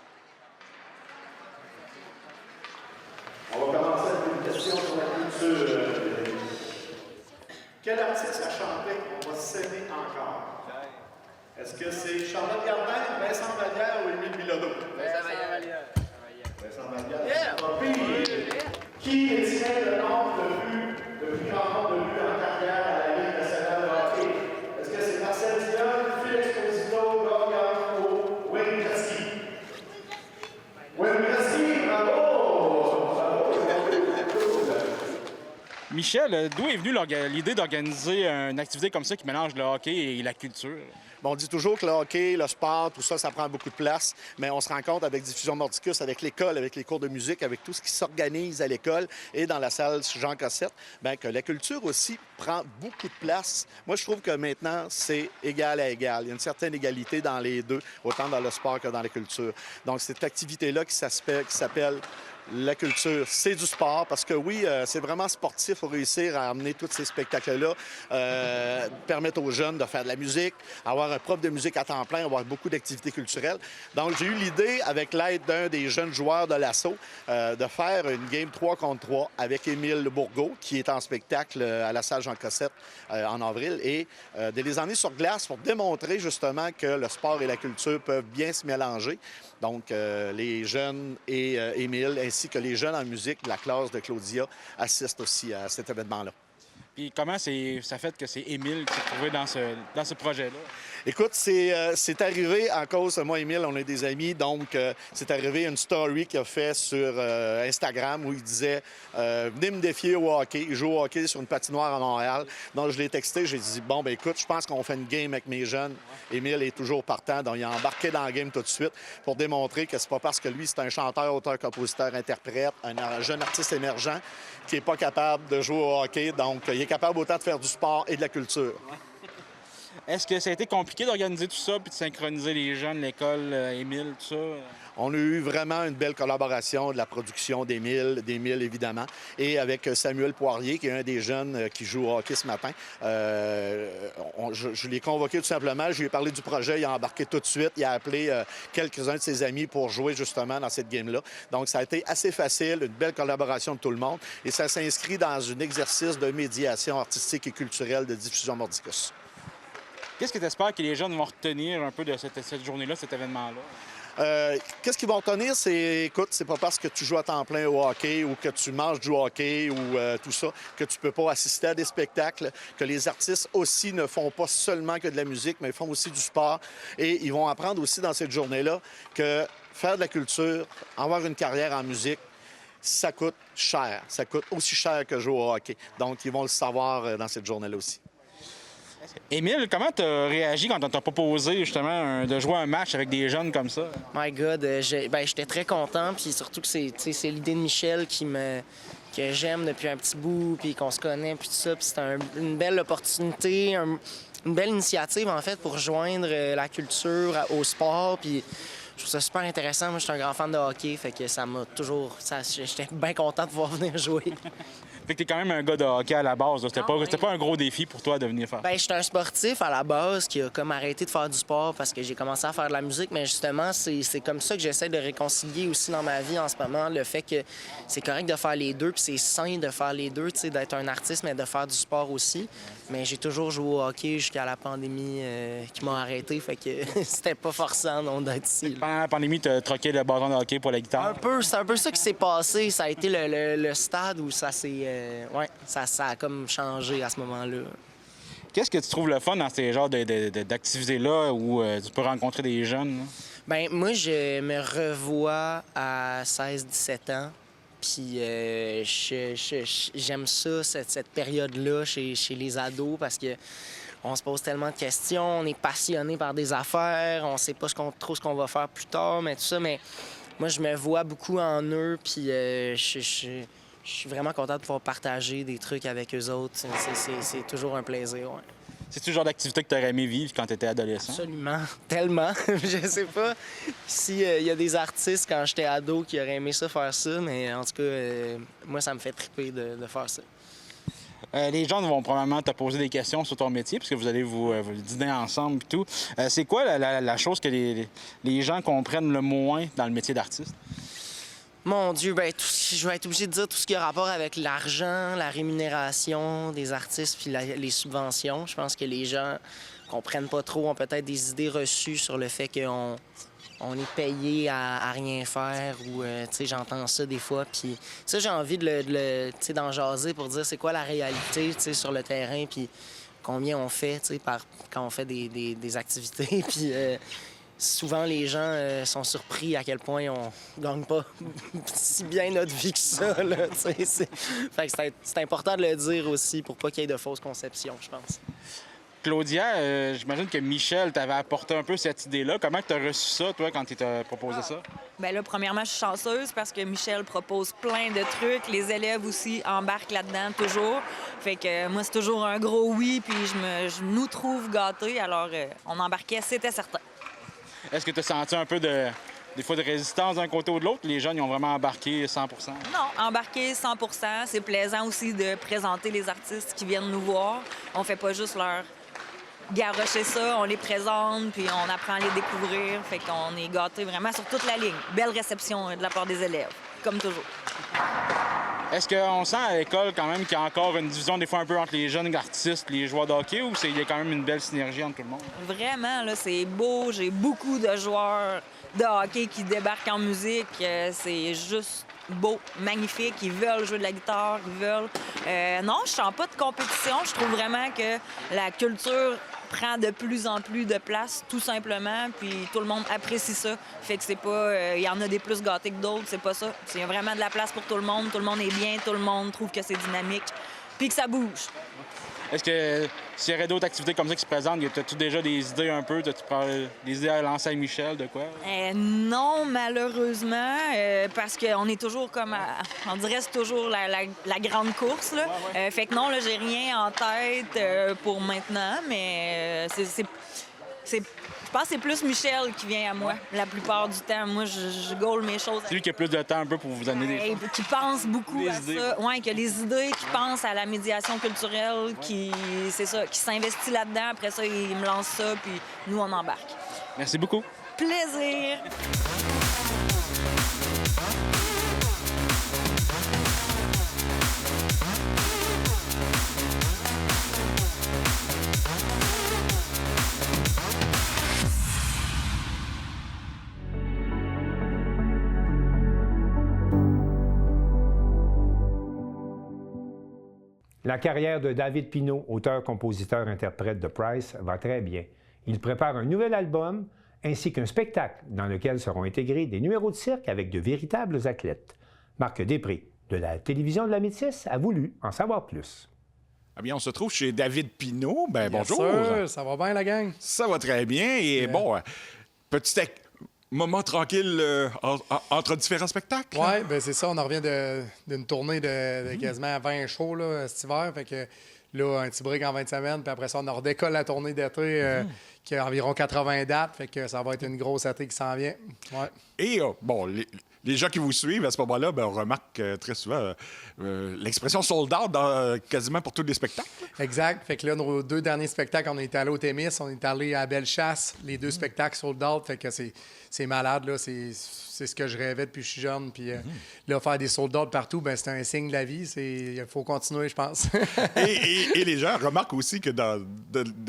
On va commencer avec une question sur la culture. Quel artiste a chanté « On va s'aimer encore » ? Est-ce que c'est Charlotte Gardin, Vincent Vallière ou Émile Bilodeau? Vincent Vallière. Vincent Vallière. Yeah. Qui détient le plus grand nombre de buts en carrière à la Ligue nationale de hockey? Est-ce que c'est Marcel Dion, Félix Esposito, Gauguin ou Wayne Gretzky? Wayne Gretzky, bravo! Michel, d'où est venue l'idée d'organiser une activité comme ça qui mélange le hockey et la culture? Bon, on dit toujours que le hockey, le sport, tout ça, ça prend beaucoup de place, mais on se rend compte avec Diffusion Mordicus, avec l'école, avec les cours de musique, avec tout ce qui s'organise à l'école et dans la salle Jean Cossette, bien que la culture aussi prend beaucoup de place. Moi, je trouve que maintenant, c'est égal à égal. Il y a une certaine égalité dans les deux, autant dans le sport que dans la culture. Donc, cette activité-là qui s'appelle la culture, c'est du sport, parce que oui, c'est vraiment sportif pour réussir à amener tous ces spectacles-là, permettre aux jeunes de faire de la musique, avoir un prof de musique à temps plein, avoir beaucoup d'activités culturelles. Donc, j'ai eu l'idée, avec l'aide d'un des jeunes joueurs de l'Assaut, de faire une game 3 contre 3 avec Émile Bourgault, qui est en spectacle à la salle Jean Cossette en avril, et de les emmener sur glace pour démontrer justement que le sport et la culture peuvent bien se mélanger. Donc, les jeunes et Émile, ainsi que les jeunes en musique de la classe de Claudia, assistent aussi à cet événement-là. Puis comment ça fait que c'est Émile qui s'est trouvé dans ce projet-là? Écoute, c'est arrivé à cause de moi et Émile, on est des amis, donc c'est arrivé une story qu'il a fait sur Instagram où il disait venez me défier au hockey. Il joue au hockey sur une patinoire à Montréal. Donc je l'ai texté, j'ai dit bon, ben écoute, je pense qu'on fait une game avec mes jeunes. Émile est toujours partant, donc il a embarqué dans la game tout de suite pour démontrer que c'est pas parce que lui, c'est un chanteur, auteur, compositeur, interprète, un jeune artiste émergent qui n'est pas capable de jouer au hockey. Donc il est capable autant de faire du sport et de la culture. Est-ce que ça a été compliqué d'organiser tout ça puis de synchroniser les jeunes, l'école, Émile, tout ça? On a eu vraiment une belle collaboration de la production d'Émile évidemment, et avec Samuel Poirier, qui est un des jeunes qui joue au hockey ce matin. Je l'ai convoqué tout simplement, je lui ai parlé du projet, il a embarqué tout de suite, il a appelé quelques-uns de ses amis pour jouer justement dans cette game-là. Donc ça a été assez facile, une belle collaboration de tout le monde, et ça s'inscrit dans un exercice de médiation artistique et culturelle de diffusion Mordicus. Qu'est-ce que tu espères que les jeunes vont retenir un peu de cette journée-là, cet événement-là? Qu'est-ce qu'ils vont retenir? C'est, écoute, c'est pas parce que tu joues à temps plein au hockey ou que tu manges du hockey ou tout ça que tu peux pas assister à des spectacles, que les artistes aussi ne font pas seulement que de la musique, mais ils font aussi du sport. Et ils vont apprendre aussi dans cette journée-là que faire de la culture, avoir une carrière en musique, ça coûte cher. Ça coûte aussi cher que jouer au hockey. Donc, ils vont le savoir dans cette journée-là aussi. Émile, comment tu as réagi quand on t'a proposé justement de jouer un match avec des jeunes comme ça? My God, j'étais très content, puis surtout que c'est l'idée de Michel que j'aime depuis un petit bout, puis qu'on se connaît, puis tout ça. Puis c'est une belle opportunité, une belle initiative en fait pour joindre la culture au sport, puis je trouve ça super intéressant. Moi, je suis un grand fan de hockey, fait que ça m'a toujours... J'étais bien content de pouvoir venir jouer. Fait que t'es quand même un gars de hockey à la base. C'était pas un gros défi pour toi de venir faire. Ben, je suis un sportif à la base qui a comme arrêté de faire du sport parce que j'ai commencé à faire de la musique, mais justement, c'est comme ça que j'essaie de réconcilier aussi dans ma vie en ce moment, le fait que c'est correct de faire les deux, puis c'est sain de faire les deux, tu sais, d'être un artiste, mais de faire du sport aussi. Mais j'ai toujours joué au hockey jusqu'à la pandémie qui m'a arrêté, fait que c'était pas forçant non d'être ici. Pendant la pandémie, t'as troqué le bâton de hockey pour la guitare? C'est un peu ça qui s'est passé. Ça a été le stade où ça s'est... ça a comme changé à ce moment-là. Qu'est-ce que tu trouves le fun dans ces genres d'activités-là où tu peux rencontrer des jeunes? Là? Bien, moi, je me revois à 16-17 ans. Puis j'aime ça, cette période-là chez les ados, parce que on se pose tellement de questions, on est passionné par des affaires, on sait pas trop ce qu'on va faire plus tard, mais tout ça. Mais moi, je me vois beaucoup en eux, puis je suis vraiment content de pouvoir partager des trucs avec eux autres. C'est toujours un plaisir, ouais. C'est-tu le genre d'activité que tu aurais aimé vivre quand tu étais adolescent? Absolument. Tellement. Je sais pas s'il y a des artistes, quand j'étais ado, qui auraient aimé ça faire ça, mais en tout cas, moi, ça me fait triper de faire ça. Les gens vont probablement te poser des questions sur ton métier, puisque vous allez vous dîner ensemble et tout. C'est quoi la chose que les gens comprennent le moins dans le métier d'artiste? Mon Dieu, ben, je vais être obligé de dire tout ce qui a rapport avec l'argent, la rémunération des artistes puis les subventions. Je pense que les gens comprennent pas trop, ont peut-être des idées reçues sur le fait qu'on est payé à rien faire ou, tu sais, j'entends ça des fois. Puis ça, j'ai envie d'en jaser pour dire c'est quoi la réalité, tu sais, sur le terrain puis combien on fait, tu sais, quand on fait des activités. Puis souvent, les gens sont surpris à quel point on gagne pas si bien notre vie que ça. Là, fait que c'est important de le dire aussi pour pas qu'il y ait de fausses conceptions, je pense. Claudia, j'imagine que Michel t'avait apporté un peu cette idée-là. Comment tu as reçu ça, toi, quand il t'a proposé ça? Bien là, premièrement, je suis chanceuse parce que Michel propose plein de trucs. Les élèves aussi embarquent là-dedans toujours. Fait que moi, c'est toujours un gros oui, puis je nous trouve gâtés. Alors, on embarquait, c'était certain. Est-ce que tu as senti un peu des fois de résistance d'un côté ou de l'autre? Les jeunes, ils ont vraiment embarqué 100 %? Non, embarqué 100 %. C'est plaisant aussi de présenter les artistes qui viennent nous voir. On fait pas juste leur garrocher ça, on les présente, puis on apprend à les découvrir. Fait qu'on est gâtés vraiment sur toute la ligne. Belle réception de la part des élèves, comme toujours. Est-ce qu'on sent à l'école quand même qu'il y a encore une division des fois un peu entre les jeunes artistes et les joueurs de hockey ou il y a quand même une belle synergie entre tout le monde? Vraiment, là, c'est beau. J'ai beaucoup de joueurs de hockey qui débarquent en musique. C'est juste beau, magnifique. Ils veulent jouer de la guitare, ils veulent... non, je sens pas de compétition. Je trouve vraiment que la culture prend de plus en plus de place, tout simplement, puis tout le monde apprécie ça. Fait que c'est pas... il y en a des plus gâtés que d'autres, c'est pas ça. Il y a vraiment de la place pour tout le monde est bien, tout le monde trouve que c'est dynamique, puis que ça bouge. Est-ce que s'il y aurait d'autres activités comme ça qui se présentent, as-tu déjà des idées un peu? As-tu des idées à lancer à Michel, de quoi? Non, malheureusement, parce qu'on est toujours comme... on dirait que c'est toujours la grande course, là. Fait que non, là, j'ai rien en tête pour maintenant, mais je pense que c'est plus Michel qui vient à moi la plupart du temps. Moi, je gaule mes choses. C'est lui qui a plus de temps un peu pour vous amener des choses. Qui pense beaucoup à ça. Oui, qui a les idées, qui pense à la médiation culturelle, qui s'investit là-dedans. Après ça, il me lance ça, puis nous, on embarque. Merci beaucoup. Plaisir! La carrière de David Pinault, auteur, compositeur, interprète de Price, va très bien. Il prépare un nouvel album ainsi qu'un spectacle dans lequel seront intégrés des numéros de cirque avec de véritables athlètes. Marc Després, de la télévision de la Métisse, a voulu en savoir plus. Eh bien, on se trouve chez David Pinault. Bonjour. Sûr, ça va bien, la gang? Ça va très bien. Et petit moment tranquille entre différents spectacles. Oui, bien c'est ça. On en revient d'une tournée de quasiment 20 shows là, cet hiver. Fait que là, un petit break en 20 semaines. Puis après ça, on redécolle la tournée d'été qui a environ 80 dates. Fait que ça va être une grosse été qui s'en vient. Ouais. Et les gens qui vous suivent à ce moment-là, on remarque très souvent l'expression sold out quasiment pour tous les spectacles. Exact. Fait que là, nos 2 derniers spectacles, on est allé au Témis, on est allé à Bellechasse. Les 2 spectacles sold out. Fait que c'est malade, là. C'est ce que je rêvais depuis que je suis jeune. Puis là, faire des sold out partout, c'est un signe de la vie. Il faut continuer, je pense. et les gens remarquent aussi que dans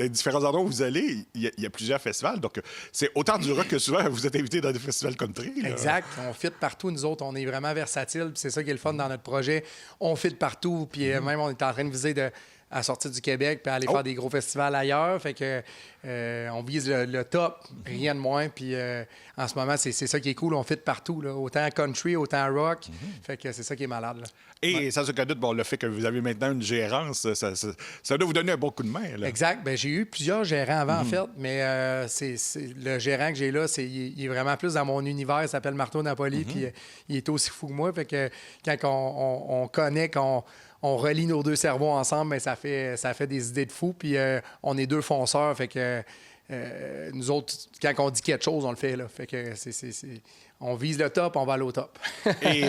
différents endroits où vous allez, il y a plusieurs festivals. Donc, c'est autant du rock que souvent vous êtes invité dans des festivals country. Là. Exact. On fit partout, nous autres. On est vraiment versatiles. C'est ça qui est le fun dans notre projet. On fit partout. Puis même, on est en train de viser à sortir du Québec puis aller faire des gros festivals ailleurs. Fait que on vise le top, rien de moins. Puis en ce moment, c'est ça qui est cool. On fit partout, là. Autant country, autant rock. Fait que c'est ça qui est malade, là. Et sans aucun doute, le fait que vous avez maintenant une gérance, ça doit vous donner un bon coup de main, là. Exact. J'ai eu plusieurs gérants avant, en fait. Mais c'est le gérant que j'ai là, il est vraiment plus dans mon univers. Il s'appelle Marteau Napoli. Puis il est aussi fou que moi. Fait que quand on connaît, on relie nos 2 cerveaux ensemble, ça fait des idées de fou. Puis on est 2 fonceurs, fait que nous autres, quand on dit quelque chose, on le fait, là. Fait que on vise le top, on va aller au top. Et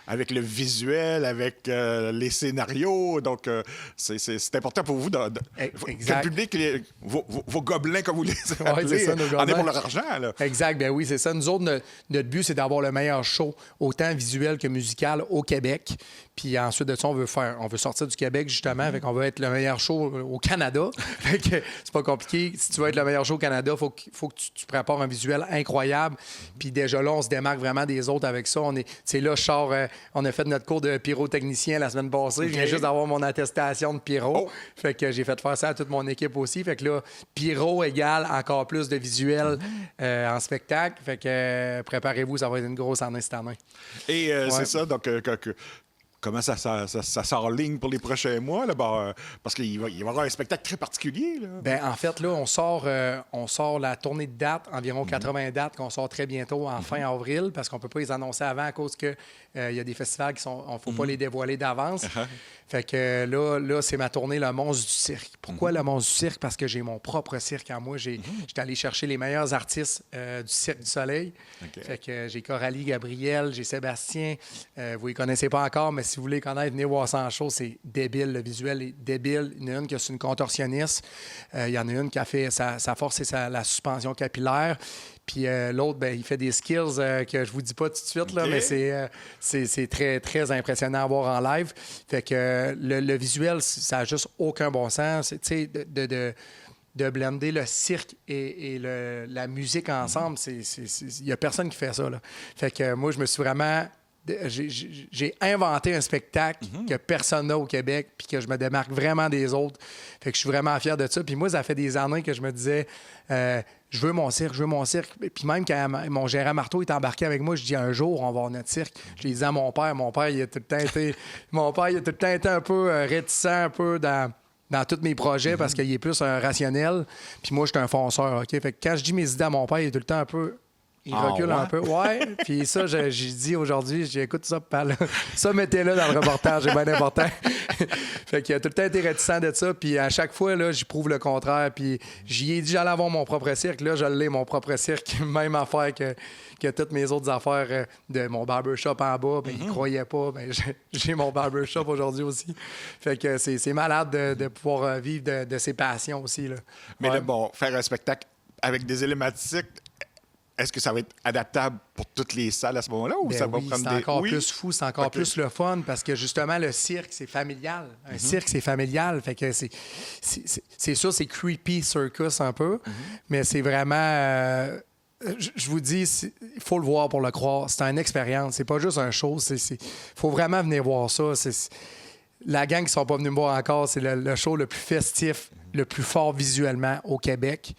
avec le visuel, avec les scénarios, donc c'est important pour vous que le public, vos gobelins, comme vous les appelez, ça, en est pour leur argent, là. Exact, ben oui, c'est ça. Nous autres, notre but, c'est d'avoir le meilleur show, autant visuel que musical, au Québec. Puis ensuite de ça, on veut sortir du Québec, justement, fait qu'on veut être le meilleur show au Canada. Fait que c'est pas compliqué. Si tu veux être le meilleur show au Canada, faut que tu prépares un visuel incroyable. Puis déjà là, on se démarque vraiment des autres avec ça. C'est là, on a fait notre cours de pyrotechnicien la semaine passée. Je viens juste d'avoir mon attestation de pyro. Fait que j'ai fait faire ça à toute mon équipe aussi. Fait que là, pyro égale encore plus de visuel en spectacle. Fait que préparez-vous, ça va être une grosse année cette année. Et c'est ça, donc... Comment ça s'enligne pour les prochains mois? Là? Parce qu'il va y avoir un spectacle très particulier. Là. En fait, là, on sort la tournée de dates, environ 80 dates qu'on sort très bientôt en fin avril, parce qu'on ne peut pas les annoncer avant à cause qu'il y a des festivals qui sont... On ne faut pas les dévoiler d'avance. Fait que là, c'est ma tournée Le Monstre du Cirque. Pourquoi Le Monstre du Cirque? Parce que j'ai mon propre cirque à moi. J'étais allé chercher les meilleurs artistes du Cirque du Soleil. Fait que j'ai Coralie, Gabriel, j'ai Sébastien. Vous ne les connaissez pas encore, mais si si vous voulez connaître, venez voir ça en show, c'est débile. Le visuel est débile. Il y en a une qui est une contorsionniste. Il y en a une qui a fait sa force, c'est la suspension capillaire. Puis l'autre, ben, il fait des skills que je vous dis pas tout de suite, là, mais c'est très, très impressionnant à voir en live. Fait que le visuel, ça n'a juste aucun bon sens. Tu sais, de blender le cirque et la musique ensemble, il n'y a personne qui fait ça, là. Fait que moi, je me suis vraiment... J'ai inventé un spectacle que personne n'a au Québec puis que je me démarque vraiment des autres. Fait que je suis vraiment fier de ça. Puis moi, ça fait des années que je me disais... je veux mon cirque. Puis même quand mon gérant Marteau est embarqué avec moi, je dis un jour, on va avoir notre cirque. Je l'ai dit à mon père. Mon père, il a tout le temps été un peu réticent, un peu dans tous mes projets parce qu'il est plus un rationnel. Puis moi, je suis un fonceur, OK? Fait que quand je dis mes idées à mon père, il est tout le temps un peu... Il recule un peu. Ouais. Puis ça, j'ai dit aujourd'hui, j'écoute ça, ça, mettez-le dans le reportage, c'est bien important. Fait qu'il a tout le temps été réticent de ça. Puis à chaque fois, là, j'y prouve le contraire. Puis j'y ai dit, j'allais avoir mon propre cirque. Là, je l'ai, mon propre cirque. Même affaire que toutes mes autres affaires de mon barbershop en bas. Ben, il croyait pas. Ben, j'ai mon barbershop aujourd'hui aussi. Fait que c'est malade de pouvoir vivre de ses passions aussi, là. Mais là, bon, faire un spectacle avec des élématiques, est-ce que ça va être adaptable pour toutes les salles à ce moment-là? Ou ça va prendre c'est encore plus fou, c'est encore plus le fun parce que justement, le cirque, c'est familial. Un cirque, c'est familial. Fait que c'est sûr, c'est creepy circus un peu, mais c'est vraiment... je vous dis, il faut le voir pour le croire. C'est une expérience. C'est pas juste un show. Il faut vraiment venir voir ça. La gang qui ne sont pas venus me voir encore, c'est le show le plus festif, le plus fort visuellement au Québec.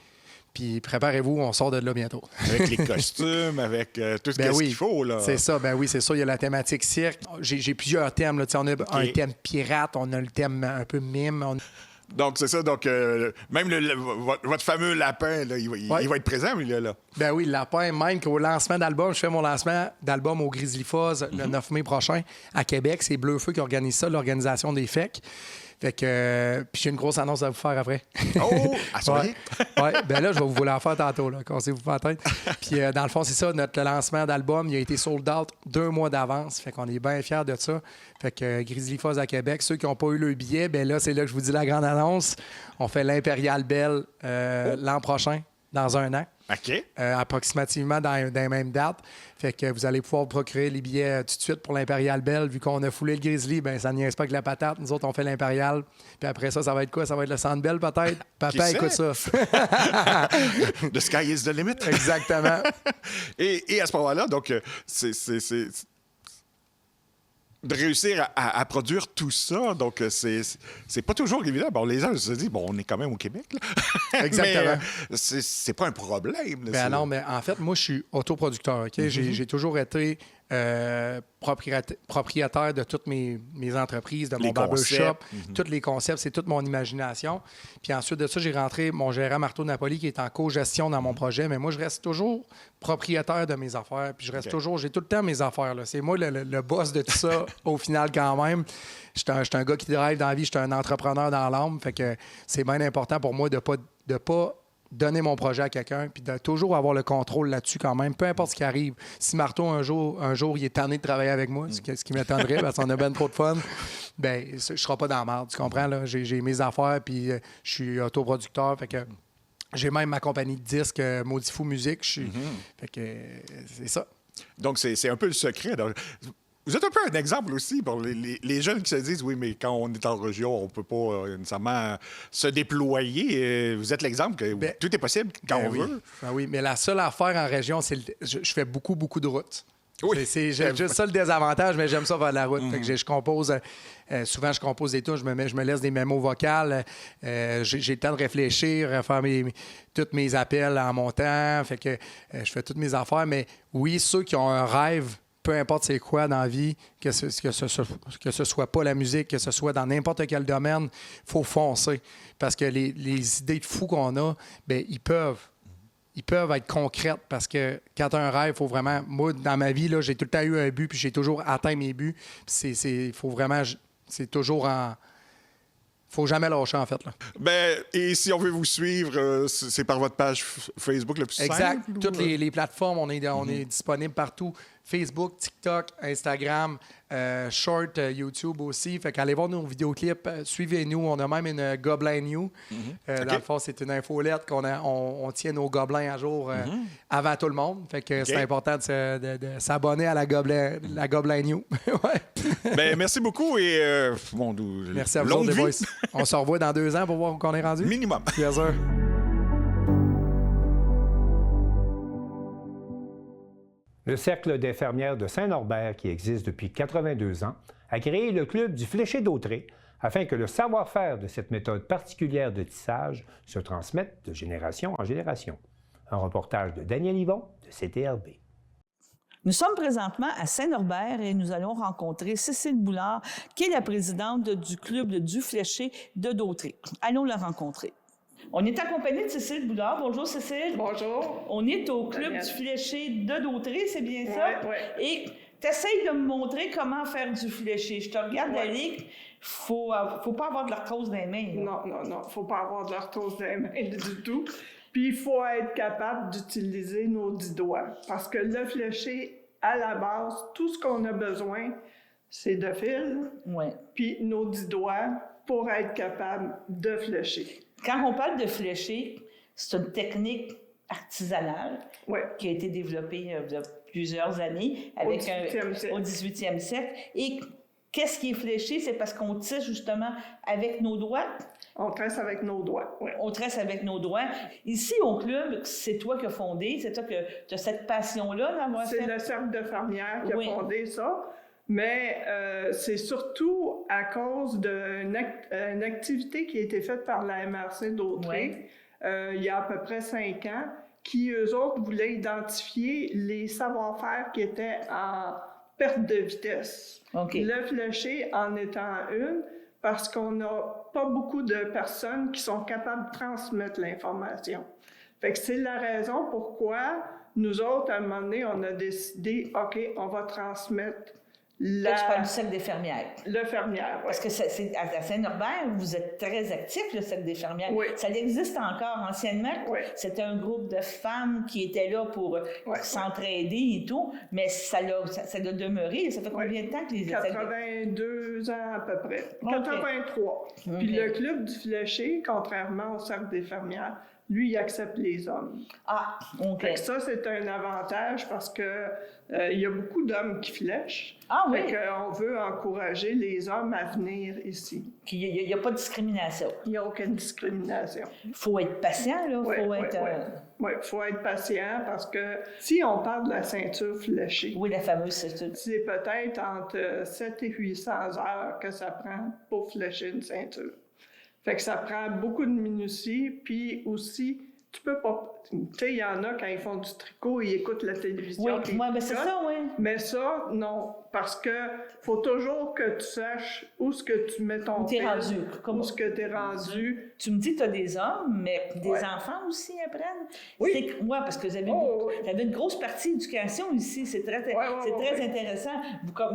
Puis préparez-vous, on sort de là bientôt. Avec les costumes, avec tout ce qu'il faut, là. C'est ça, oui, c'est ça. Il y a la thématique cirque. J'ai plusieurs thèmes, là. On a un thème pirate, on a le thème un peu mime. Donc, c'est ça. Donc, même votre fameux lapin, là, il va être présent, lui, là. Ben oui, le lapin, même qu'au lancement d'album, je fais mon lancement d'album au Grizzly Fuzz le 9 mai prochain à Québec. C'est Bleu Feu qui organise ça, l'organisation des FEC. Fait que, puis j'ai une grosse annonce à vous faire après. Oh, assuré! Ouais, ben là, je vais vous la faire tantôt, là, cassez-vous pas la tête. Puis dans le fond, c'est ça, notre lancement d'album, il a été sold out 2 mois d'avance. Fait qu'on est bien fiers de ça. Fait que Grizzly Fuzz à Québec, ceux qui n'ont pas eu le billet, ben là, c'est là que je vous dis la grande annonce. On fait l'Impérial Belle l'an prochain, dans 1 an. OK. Approximativement dans les mêmes dates. Fait que vous allez pouvoir procurer les billets tout de suite pour l'Impérial Belle. Vu qu'on a foulé le Grizzly, ben ça niaise pas que la patate. Nous autres, on fait l'Impérial. Puis après ça va être quoi? Ça va être le Centre Bell, peut-être? Papa, écoute ça. The sky is the limit. Exactement. Et à ce moment-là, donc, c'est de réussir à produire tout ça, donc c'est pas toujours évident. Bon, les gens se disent, bon, on est quand même au Québec, là. Exactement. Mais c'est pas un problème. Là, ben non, mais en fait, moi, je suis autoproducteur, OK? J'ai toujours été propriétaire de toutes mes entreprises, de mon barbershop, tous les concepts, c'est toute mon imagination. Puis ensuite de ça, j'ai rentré mon gérant Marteau Napoli qui est en co-gestion dans mon projet, mais moi, je reste toujours propriétaire de mes affaires, puis je reste toujours, j'ai tout le temps mes affaires, là. C'est moi le boss de tout ça, au final, quand même. Je suis un gars qui drive dans la vie, je suis un entrepreneur dans l'âme, fait que c'est bien important pour moi de pas donner mon projet à quelqu'un, puis de toujours avoir le contrôle là-dessus quand même, peu importe ce qui arrive. Si Marteau, un jour il est tanné de travailler avec moi, ce qui m'étonnerait, parce qu'on a bien trop de fun, bien, je ne serai pas dans la merde, tu comprends? Là? J'ai mes affaires, puis je suis autoproducteur, fait que j'ai même ma compagnie de disques, Maudit Fou Musique, fait que c'est ça. Donc, c'est un peu le secret. Donc, vous êtes un peu un exemple aussi pour les jeunes qui se disent, oui, mais quand on est en région, on ne peut pas nécessairement se déployer. Vous êtes l'exemple que tout est possible quand on veut. Ben oui, mais la seule affaire en région, c'est je fais beaucoup de routes. Oui. C'est juste ça le désavantage, mais j'aime ça faire de la route. Fait que je compose, souvent je compose des tunes, je me laisse des mémos vocales. J'ai le temps de réfléchir, faire tous mes appels en montant. Fait que je fais toutes mes affaires. Mais oui, ceux qui ont un rêve, peu importe c'est quoi dans la vie, que ce soit pas la musique, que ce soit dans n'importe quel domaine, il faut foncer. Parce que les idées de fous qu'on a, bien, ils peuvent être concrètes parce que quand tu as un rêve, il faut vraiment... Moi, dans ma vie, là, j'ai tout le temps eu un but puis j'ai toujours atteint mes buts. Il faut vraiment... C'est toujours en... Faut jamais lâcher, en fait. Là. Ben, et si on veut vous suivre, c'est par votre page Facebook le plus simple? Exact. Toutes les plateformes, on est disponible partout. Facebook, TikTok, Instagram, Short, YouTube aussi. Fait qu'allez voir nos vidéoclips, suivez-nous. On a même une Gobelin New. Dans le fond, c'est une infolette on tient nos gobelins à jour avant tout le monde. Fait que c'est important de s'abonner à la Gobelin New. Ouais. Ben, merci beaucoup et merci à vous autres, les boys. On se revoit dans 2 ans pour voir où on est rendu. Minimum. Bien sûr. Le Cercle d'infirmières de Saint-Norbert, qui existe depuis 82 ans, a créé le club du fléché d'Autrey afin que le savoir-faire de cette méthode particulière de tissage se transmette de génération en génération. Un reportage de Daniel Yvon de CTRB. Nous sommes présentement à Saint-Norbert et nous allons rencontrer Cécile Boulard, qui est la présidente du club du fléché de Dautrey. Allons la rencontrer. On est accompagné de Cécile Boulard. Bonjour, Cécile. Bonjour. On est au club du fléché de Dautrey, c'est bien ça? Oui. Et tu essayes de me montrer comment faire du fléché. Je te regarde aller. Faut pas avoir de l'arthrose dans les mains. Là. Non. Faut pas avoir de l'arthrose dans les mains du tout. Puis il faut être capable d'utiliser nos 10 doigts. Parce que le fléché, à la base, tout ce qu'on a besoin, c'est de fil. Puis nos 10 doigts pour être capable de flécher. Quand on parle de flécher, c'est une technique artisanale qui a été développée il y a plusieurs années Au 18e siècle. Et qu'est-ce qui est fléché? C'est parce qu'on tisse justement avec nos doigts. On tresse avec nos doigts, oui. On tresse avec nos doigts. Ici, au club, c'est toi qui as fondé, c'est toi que tu as cette passion-là d'avoir fait. C'est le Cercle de fermières qui a fondé ça. Mais c'est surtout à cause d'une activité qui a été faite par la MRC d'Autrey il y a à peu près 5 ans, qui, eux autres, voulaient identifier les savoir-faire qui étaient en perte de vitesse. Le fléché en étant une, parce qu'on n'a pas beaucoup de personnes qui sont capables de transmettre l'information. Fait que c'est la raison pourquoi nous autres, à un moment donné, on a décidé, OK, on va transmettre Là, tu parles du Cercle des fermières. Le fermière, oui. Parce que à Saint-Norbert, vous êtes très actif, le Cercle des fermières. Oui. Ça existe encore anciennement. Oui. C'était un groupe de femmes qui étaient là pour s'entraider et tout, mais ça a demeuré. Ça fait combien de temps que les... 82 ans à peu près. 83. Puis le club du fléché, contrairement au Cercle des fermières, lui, il accepte les hommes. Ah, OK. Fait que ça, c'est un avantage parce que il y a beaucoup d'hommes qui flèchent. Ah oui? Fait qu'on veut encourager les hommes à venir ici. Il n'y a pas de discrimination. Il n'y a aucune discrimination. Il faut être patient, là. Oui, il faut être patient parce que si on parle de la ceinture fléchée... Oui, la fameuse ceinture. C'est peut-être entre 700 et 800 heures que ça prend pour flécher une ceinture. Fait que ça prend beaucoup de minutie, puis aussi, tu peux pas... Tu sais, il y en a, quand ils font du tricot, ils écoutent la télévision. Oui, mais c'est ça, oui. Mais ça, non, parce que faut toujours que tu saches où est-ce que tu mets ton fil. Où est-ce que tu es rendu. Tu me dis que tu as des hommes, mais des enfants aussi apprennent. Oui. Moi, parce que vous avez une grosse partie d'éducation ici. C'est très intéressant.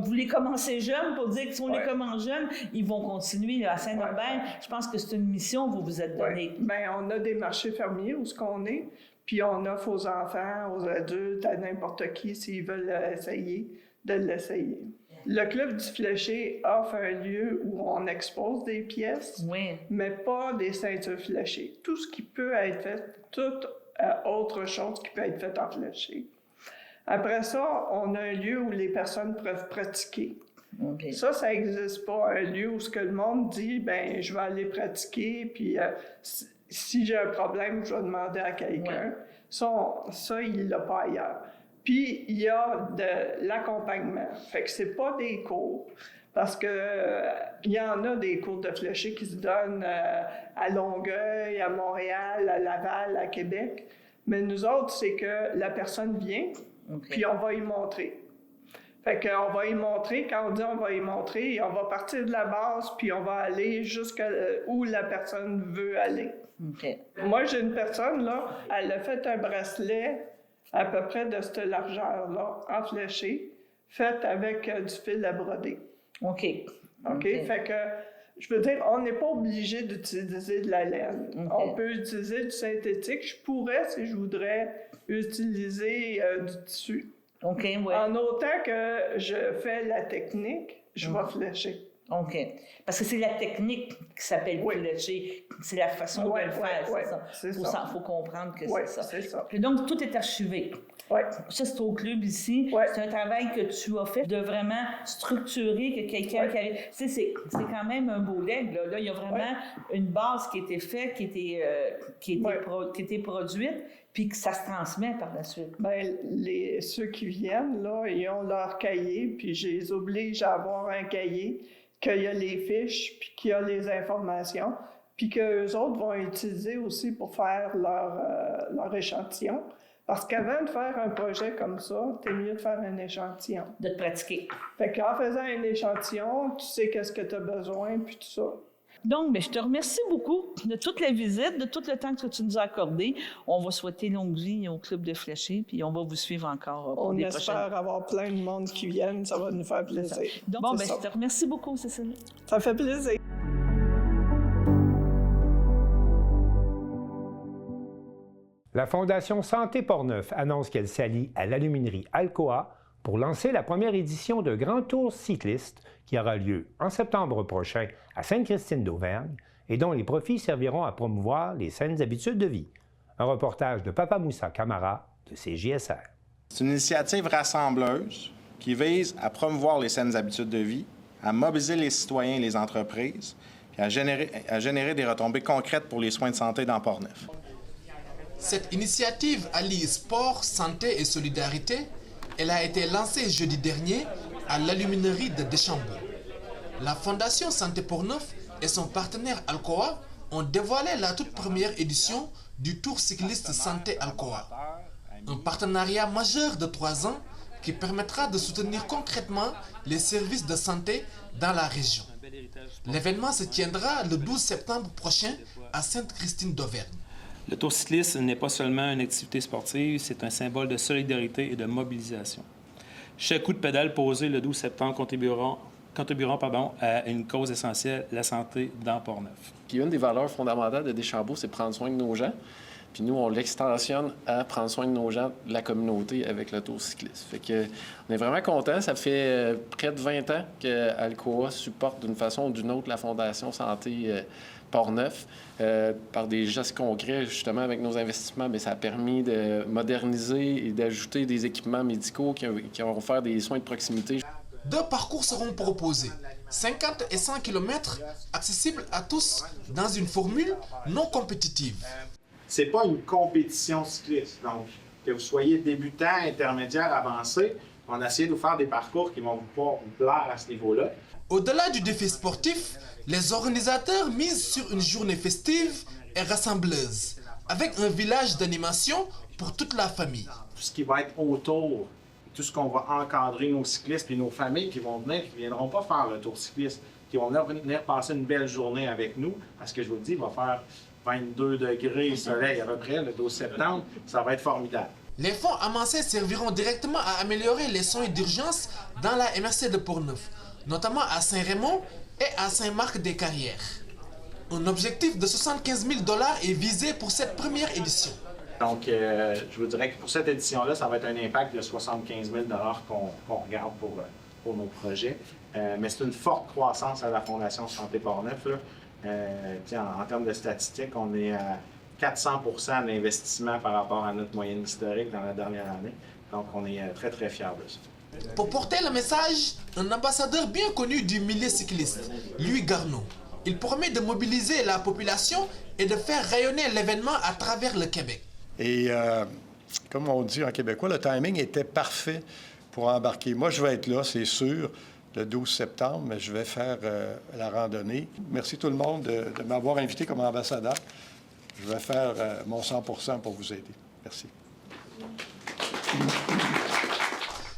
Vous les commencez jeunes pour dire que si on les commence jeunes, ils vont continuer là, à Saint-Norbert. Je pense que c'est une mission que vous vous êtes donnée. Bien, on a des marchés fermiers où ce qu'on est. Puis on offre aux enfants, aux adultes, à n'importe qui, s'ils veulent essayer, de l'essayer. Le club du fléché offre un lieu où on expose des pièces, mais pas des ceintures fléchées. Tout ce qui peut être fait, toute autre chose qui peut être faite en fléché. Après ça, on a un lieu où les personnes peuvent pratiquer. Ça n'existe pas. Un lieu où ce que le monde dit, ben je vais aller pratiquer, puis... si j'ai un problème, je vais demander à quelqu'un. Ça, il l'a pas ailleurs. Puis, il y a de l'accompagnement. Fait que c'est pas des cours, parce que il y en a des cours de fléché qui se donnent à Longueuil, à Montréal, à Laval, à Québec. Mais nous autres, c'est que la personne vient, puis on va y montrer. Fait qu'on va y montrer, quand on dit on va y montrer, on va partir de la base, puis on va aller jusqu'à où la personne veut aller. Moi, j'ai une personne, là, elle a fait un bracelet à peu près de cette largeur-là, en fléché, fait avec du fil à broder. OK. Fait que, je veux dire, on n'est pas obligé d'utiliser de la laine. On peut utiliser du synthétique. Je pourrais, si je voudrais, utiliser du tissu. OK, oui. En autant que je fais la technique, je vais flécher. OK. Parce que c'est la technique qui s'appelle flécher. C'est la façon de le faire, c'est ça. Il faut comprendre que c'est ça. C'est ça. Puis donc, tout est archivé. Ça, c'est au club ici. C'est un travail que tu as fait de vraiment structurer que quelqu'un qui arrive... Tu sais, c'est quand même un beau leg, là. Là, il y a vraiment une base qui a été faite, qui était produite, puis que ça se transmet par la suite. Bien, ceux qui viennent, là, ils ont leur cahier, puis je les oblige à avoir un cahier, qu'il y a les fiches, puis qu'il y a les informations, puis qu'eux autres vont utiliser aussi pour faire leur échantillon. Parce qu'avant de faire un projet comme ça, t'es mieux de faire un échantillon. De te pratiquer. Fait qu'en faisant un échantillon, tu sais qu'est-ce que tu as besoin, puis tout ça. Donc, je te remercie beaucoup de toute la visite, de tout le temps que tu nous as accordé. On va souhaiter longue vie au Club de Fléché, puis on va vous suivre encore pour des prochaines. On espère avoir plein de monde qui viennent, ça va nous faire plaisir. Donc, je te remercie beaucoup, Cécile. Ça fait plaisir. La Fondation Santé Portneuf annonce qu'elle s'allie à l'aluminerie Alcoa pour lancer la première édition de Grand Tour cycliste qui aura lieu en septembre prochain à Sainte-Christine d'Auvergne et dont les profits serviront à promouvoir les saines habitudes de vie. Un reportage de Papa Moussa Camara de CJSR. C'est une initiative rassembleuse qui vise à promouvoir les saines habitudes de vie, à mobiliser les citoyens et les entreprises, et à générer des retombées concrètes pour les soins de santé dans Portneuf. Cette initiative allie sport, santé et solidarité. Elle a été lancée jeudi dernier à l'aluminerie de Deschambault. La Fondation Santé Portneuf et son partenaire Alcoa ont dévoilé la toute première édition du Tour cycliste Santé Alcoa. Un partenariat majeur de 3 ans qui permettra de soutenir concrètement les services de santé dans la région. L'événement se tiendra le 12 septembre prochain à Sainte-Christine d'Auvergne. Le Tour cycliste n'est pas seulement une activité sportive, c'est un symbole de solidarité et de mobilisation. Chaque coup de pédale posé le 12 septembre contribueront à une cause essentielle, la santé dans Portneuf. Puis une des valeurs fondamentales de Deschambault, c'est prendre soin de nos gens. Puis nous, on l'extensionne à prendre soin de nos gens, de la communauté avec le Tour cycliste. Fait que on est vraiment contents. Ça fait près de 20 ans qu'Alcoa supporte d'une façon ou d'une autre la Fondation Santé Portneuf. Par des gestes concrets, justement, avec nos investissements, bien, ça a permis de moderniser et d'ajouter des équipements médicaux qui vont faire des soins de proximité. 2 parcours seront proposés, 50 et 100 km, accessibles à tous dans une formule non compétitive. C'est pas une compétition cycliste. Donc, que vous soyez débutant, intermédiaire, avancé, on a essayé de vous faire des parcours qui vont vous plaire à ce niveau-là. Au-delà du défi sportif, les organisateurs misent sur une journée festive et rassembleuse, avec un village d'animation pour toute la famille. Tout ce qui va être autour, tout ce qu'on va encadrer nos cyclistes et nos familles qui vont venir, qui ne viendront pas faire le tour cycliste, qui vont venir passer une belle journée avec nous, parce que je vous le dis, il va faire 22 degrés soleil à peu près le 12 septembre, ça va être formidable. Les fonds amassés serviront directement à améliorer les soins d'urgence dans la MRC de Portneuf, notamment à Saint-Raymond et à Saint-Marc-des-Carrières. Un objectif de 75 000 $ est visé pour cette première édition. Donc, je vous dirais que pour cette édition-là, ça va être un impact de 75 000 $ qu'on regarde pour nos projets. Mais c'est une forte croissance à la Fondation Santé Portneuf. En termes de statistiques, on est à 400 % d'investissement par rapport à notre moyenne historique dans la dernière année. Donc, on est très, très fiers de ça. Pour porter le message, un ambassadeur bien connu du milieu cycliste, Louis Garneau. Il promet de mobiliser la population et de faire rayonner l'événement à travers le Québec. Et comme on dit en québécois, le timing était parfait pour embarquer. Moi, je vais être là, c'est sûr, le 12 septembre, mais je vais faire la randonnée. Merci tout le monde de m'avoir invité comme ambassadeur. Je vais faire mon 100 % pour vous aider. Merci.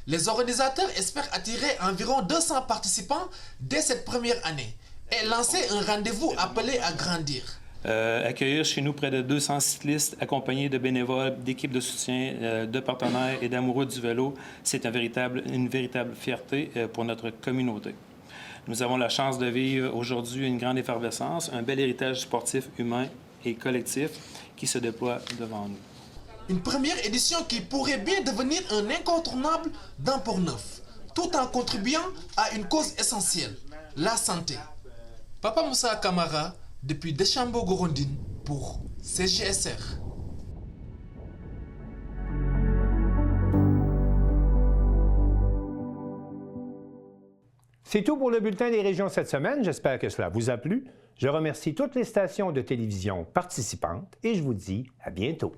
Les organisateurs espèrent attirer environ 200 participants dès cette première année et lancer un rendez-vous appelé à grandir. Accueillir chez nous près de 200 cyclistes accompagnés de bénévoles, d'équipes de soutien, de partenaires et d'amoureux du vélo, c'est une véritable fierté pour notre communauté. Nous avons la chance de vivre aujourd'hui une grande effervescence, un bel héritage sportif humain et collectif qui se déploie devant nous. Une première édition qui pourrait bien devenir un incontournable dans Port-Neuf, tout en contribuant à une cause essentielle, la santé. Papa Moussa Kamara, depuis Deschambault-Gorondine, pour CGSR. C'est tout pour le bulletin des régions cette semaine. J'espère que cela vous a plu. Je remercie toutes les stations de télévision participantes et je vous dis à bientôt.